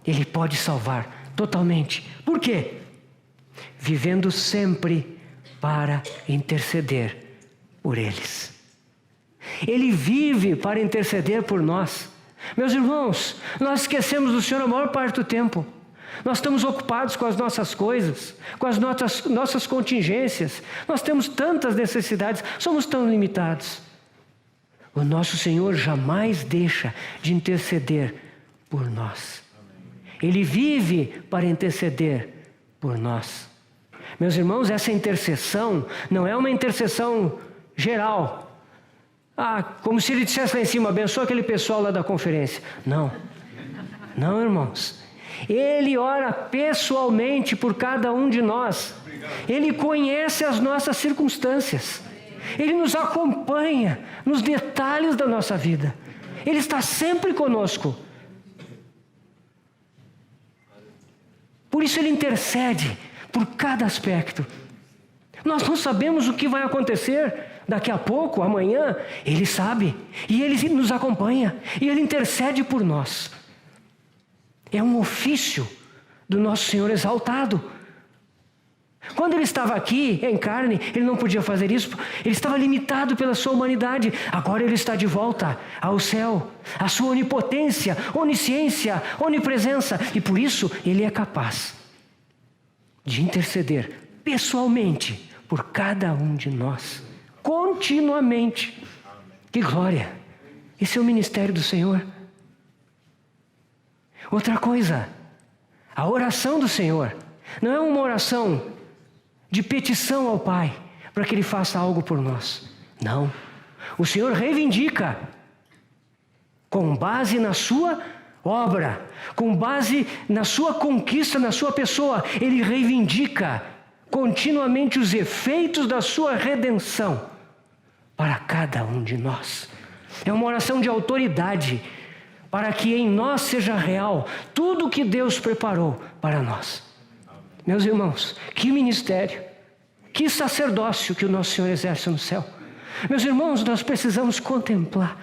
Ele pode salvar totalmente. Por quê? Vivendo sempre para interceder por eles. Ele vive para interceder por nós. Meus irmãos, nós esquecemos do Senhor a maior parte do tempo. Nós estamos ocupados com as nossas coisas, com as nossas contingências. Nós temos tantas necessidades, somos tão limitados. O nosso Senhor jamais deixa de interceder por nós. Ele vive para interceder por nós. Meus irmãos, essa intercessão não é uma intercessão geral. Como se ele dissesse lá em cima, abençoa aquele pessoal lá da conferência. Não, irmãos. Ele ora pessoalmente por cada um de nós. Ele conhece as nossas circunstâncias. Ele nos acompanha nos detalhes da nossa vida. Ele está sempre conosco. Por isso Ele intercede por cada aspecto. Nós não sabemos o que vai acontecer daqui a pouco, amanhã. Ele sabe. E Ele nos acompanha. E Ele intercede por nós. É um ofício do nosso Senhor exaltado. Quando Ele estava aqui, em carne, Ele não podia fazer isso. Ele estava limitado pela sua humanidade. Agora Ele está de volta ao céu. A sua onipotência, onisciência, onipresença. E por isso Ele é capaz de interceder pessoalmente por cada um de nós. Continuamente. Que glória! Esse é o ministério do Senhor. Outra coisa, a oração do Senhor não é uma oração de petição ao Pai para que Ele faça algo por nós. Não. O Senhor reivindica com base na sua obra, com base na sua conquista, na sua pessoa. Ele reivindica continuamente os efeitos da sua redenção para cada um de nós. É uma oração de autoridade, para que em nós seja real tudo o que Deus preparou para nós. Meus irmãos, que ministério, que sacerdócio que o nosso Senhor exerce no céu. Meus irmãos, nós precisamos contemplar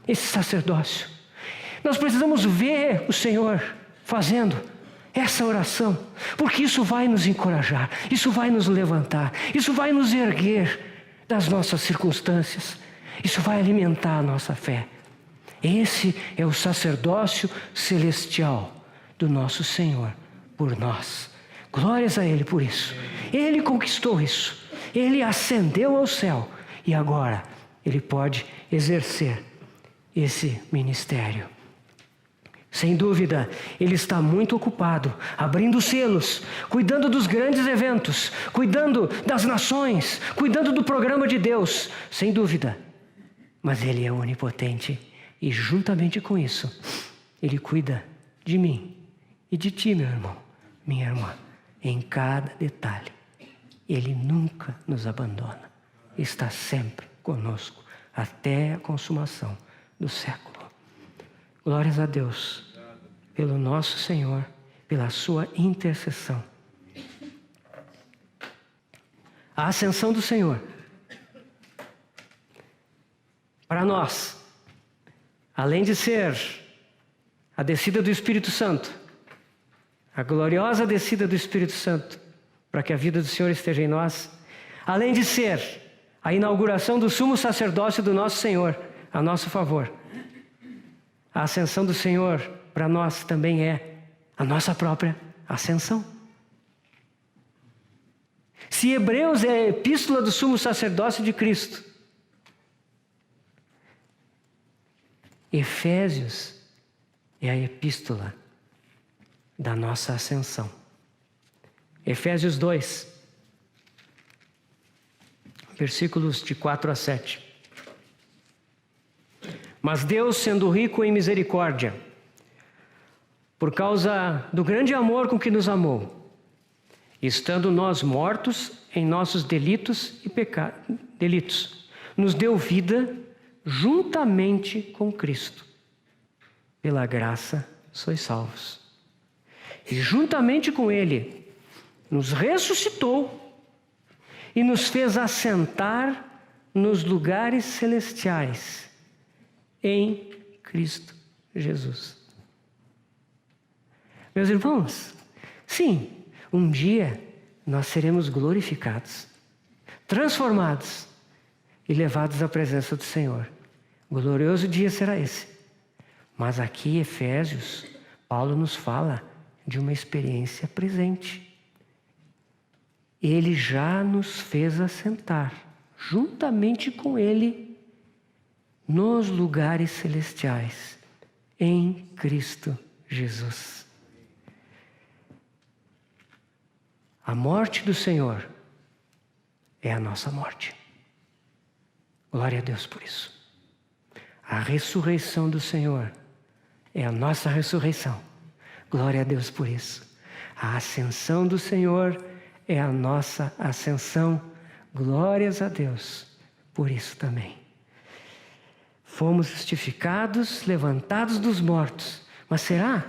esse sacerdócio. Nós precisamos ver o Senhor fazendo essa oração, porque isso vai nos encorajar, isso vai nos levantar, isso vai nos erguer das nossas circunstâncias, isso vai alimentar a nossa fé. Esse é o sacerdócio celestial do nosso Senhor por nós. Glórias a Ele por isso. Ele conquistou isso. Ele ascendeu ao céu. E agora Ele pode exercer esse ministério. Sem dúvida, Ele está muito ocupado, abrindo selos, cuidando dos grandes eventos, cuidando das nações, cuidando do programa de Deus. Sem dúvida. Mas Ele é onipotente. E juntamente com isso, Ele cuida de mim e de ti, meu irmão, minha irmã, em cada detalhe. Ele nunca nos abandona. Está sempre conosco até a consumação do século. Glórias a Deus pelo nosso Senhor, pela sua intercessão. A ascensão do Senhor para nós, além de ser a descida do Espírito Santo, a gloriosa descida do Espírito Santo, para que a vida do Senhor esteja em nós, além de ser a inauguração do sumo sacerdócio do nosso Senhor a nosso favor, a ascensão do Senhor para nós também é A nossa própria ascensão. Se Hebreus é a epístola do sumo sacerdócio de Cristo, Efésios é a epístola da nossa ascensão. Efésios 2, versículos de 4 a 7. Mas Deus, sendo rico em misericórdia, por causa do grande amor com que nos amou, estando nós mortos em nossos delitos, nos deu vida juntamente com Cristo. Pela graça sois salvos. E juntamente com Ele nos ressuscitou e nos fez assentar nos lugares celestiais em Cristo Jesus. Meus irmãos, sim, um dia nós seremos glorificados, transformados e levados à presença do Senhor. Glorioso dia será esse. Mas aqui, Efésios, Paulo nos fala de uma experiência presente. Ele já nos fez assentar, juntamente com Ele, nos lugares celestiais, em Cristo Jesus. A morte do Senhor é a nossa morte. Glória a Deus por isso. A ressurreição do Senhor é a nossa ressurreição. Glória a Deus por isso. A ascensão do Senhor é a nossa ascensão. Glórias a Deus por isso também. Fomos justificados, levantados dos mortos. Mas será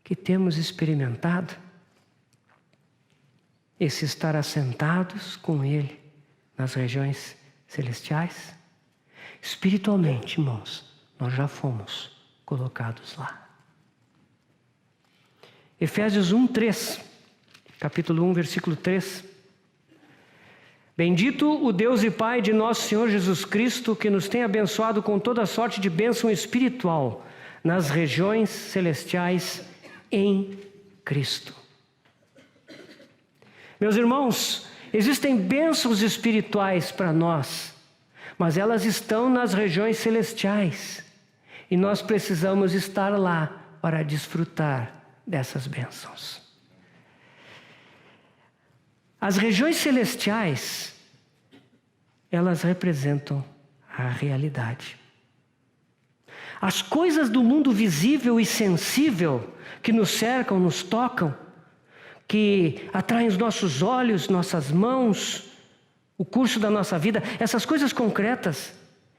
que temos experimentado esse estar assentados com Ele nas regiões celestiais? Espiritualmente, irmãos, nós já fomos colocados lá. Efésios 1:3, capítulo 1, versículo 3. Bendito o Deus e Pai de nosso Senhor Jesus Cristo, que nos tem abençoado com toda sorte de bênção espiritual nas regiões celestiais em Cristo. Meus irmãos, existem bênçãos espirituais para nós, mas elas estão nas regiões celestiais e nós precisamos estar lá para desfrutar dessas bênçãos. As regiões celestiais, elas representam a realidade. As coisas do mundo visível e sensível que nos cercam, nos tocam, que atraem os nossos olhos, nossas mãos, o curso da nossa vida, essas coisas concretas,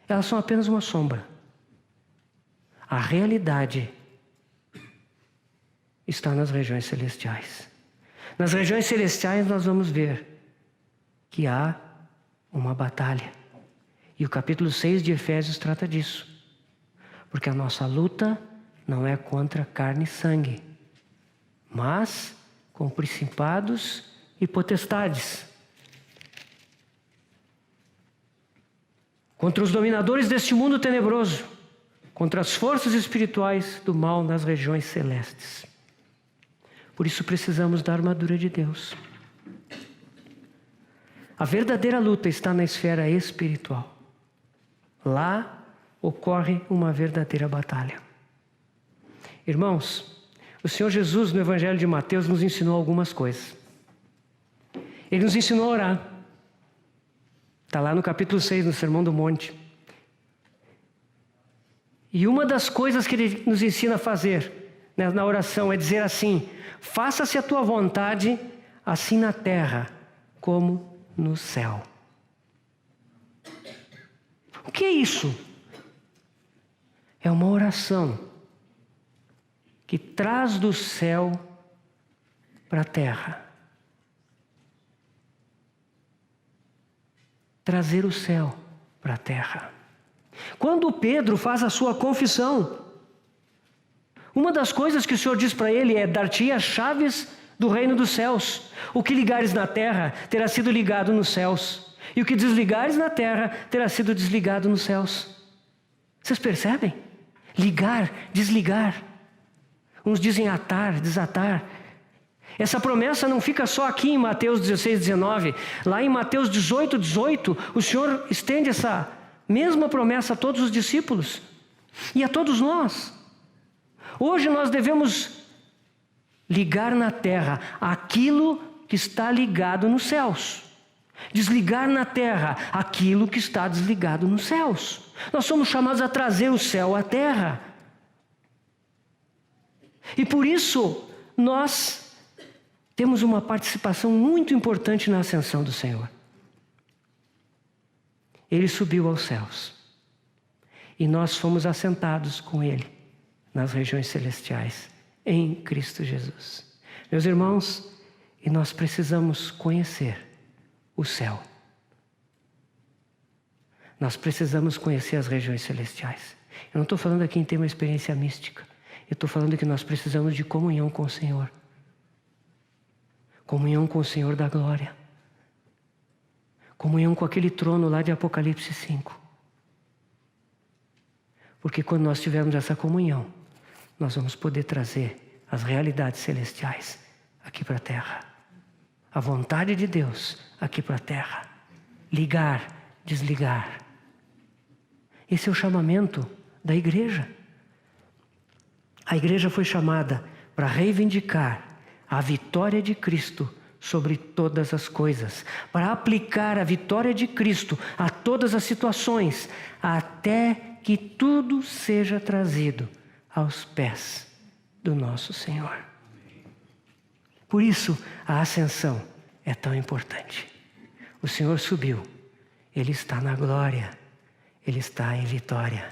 elas são apenas uma sombra. A realidade está nas regiões celestiais. Nas regiões celestiais nós vamos ver que há uma batalha. E o capítulo 6 de Efésios trata disso. Porque a nossa luta não é contra carne e sangue, mas com principados e potestades, contra os dominadores deste mundo tenebroso, contra as forças espirituais do mal nas regiões celestes. Por isso precisamos da armadura de Deus. A verdadeira luta está na esfera espiritual. Lá ocorre uma verdadeira batalha. Irmãos, o Senhor Jesus, no Evangelho de Mateus, nos ensinou algumas coisas. Ele nos ensinou a orar. Está lá no capítulo 6, no Sermão do Monte. E uma das coisas que Ele nos ensina a fazer, né, na oração é dizer assim: faça-se a tua vontade, assim na terra como no céu. O que é isso? É uma oração que traz do céu para a terra. Trazer o céu para a terra. Quando Pedro faz a sua confissão, uma das coisas que o Senhor diz para ele é: dar-te as chaves do reino dos céus. O que ligares na terra terá sido ligado nos céus, e o que desligares na terra terá sido desligado nos céus. Vocês percebem? Ligar, desligar. uns dizem atar, desatar. Essa promessa não fica só aqui em Mateus 16, 19. Lá em Mateus 18, 18, o Senhor estende essa mesma promessa a todos os discípulos e a todos nós. Hoje nós devemos ligar na terra aquilo que está ligado nos céus. Desligar na terra aquilo que está desligado nos céus. Nós somos chamados a trazer o céu à terra. E por isso nós temos uma participação muito importante na ascensão do Senhor. Ele subiu aos céus e nós fomos assentados com Ele nas regiões celestiais, em Cristo Jesus. Meus irmãos, e nós precisamos conhecer o céu. Nós precisamos conhecer as regiões celestiais. Eu não estou falando aqui em ter uma experiência mística. Eu estou falando que nós precisamos de comunhão com o Senhor. Comunhão com o Senhor da glória. Comunhão com aquele trono lá de Apocalipse 5. Porque quando nós tivermos essa comunhão, nós vamos poder trazer as realidades celestiais aqui para a terra. A vontade de Deus aqui para a terra. Ligar, desligar. Esse é o chamamento da igreja. A igreja foi chamada para reivindicar a vitória de Cristo sobre todas as coisas, para aplicar a vitória de Cristo a todas as situações, até que tudo seja trazido aos pés do nosso Senhor. Por isso, a ascensão é tão importante. O Senhor subiu, Ele está na glória, Ele está em vitória.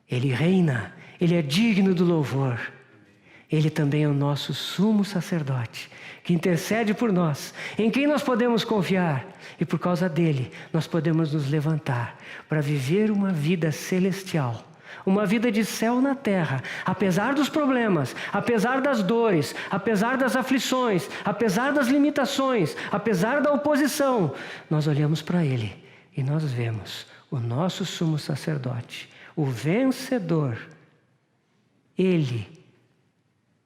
Ele reina, Ele é digno do louvor. Ele também é o nosso sumo sacerdote, que intercede por nós, em quem nós podemos confiar. E por causa dele, nós podemos nos levantar para viver uma vida celestial, uma vida de céu na terra, apesar dos problemas, apesar das dores, apesar das aflições, apesar das limitações, apesar da oposição. Nós olhamos para ele e nós vemos o nosso sumo sacerdote, o vencedor. Ele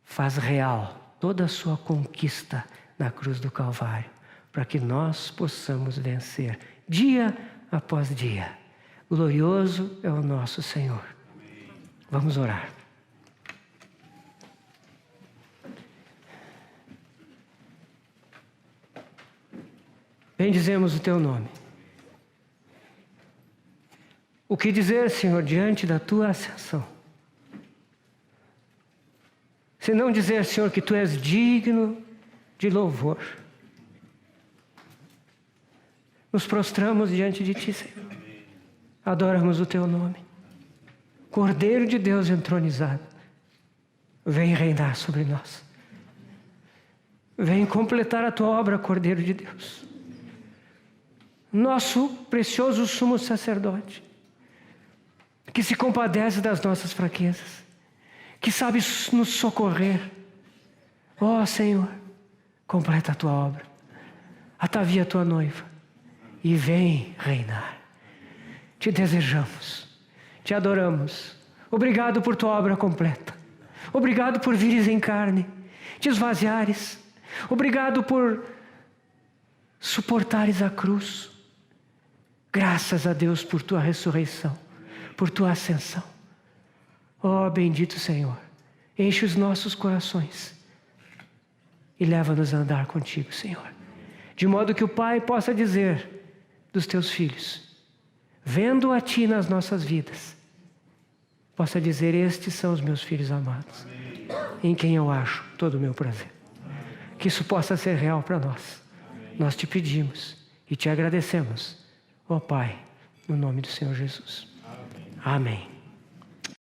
faz real toda a sua conquista na cruz do Calvário, para que nós possamos vencer dia após dia. Glorioso é o nosso Senhor. Vamos orar. Bendizemos o teu nome. O que dizer, Senhor, diante da tua ascensão? Se não dizer, Senhor, que tu és digno de louvor. Nos prostramos diante de ti, Senhor. Adoramos o teu nome. Cordeiro de Deus entronizado, vem reinar sobre nós. Vem completar a tua obra, Cordeiro de Deus. Nosso precioso sumo sacerdote, que se compadece das nossas fraquezas, que sabe nos socorrer. Ó Senhor, completa a tua obra, atavia a tua noiva e vem reinar. Te desejamos, te adoramos. Obrigado por tua obra completa. Obrigado por vires em carne, te esvaziares. Obrigado por suportares a cruz. Graças a Deus por tua ressurreição, por tua ascensão. Ó bendito Senhor, enche os nossos corações e leva-nos a andar contigo, Senhor. De modo que o Pai possa dizer dos teus filhos, vendo a ti nas nossas vidas, possa dizer: estes são os meus filhos amados, em quem eu acho todo o meu prazer. Que isso possa ser real para nós. Nós te pedimos e te agradecemos, ó Pai, no nome do Senhor Jesus. Amém.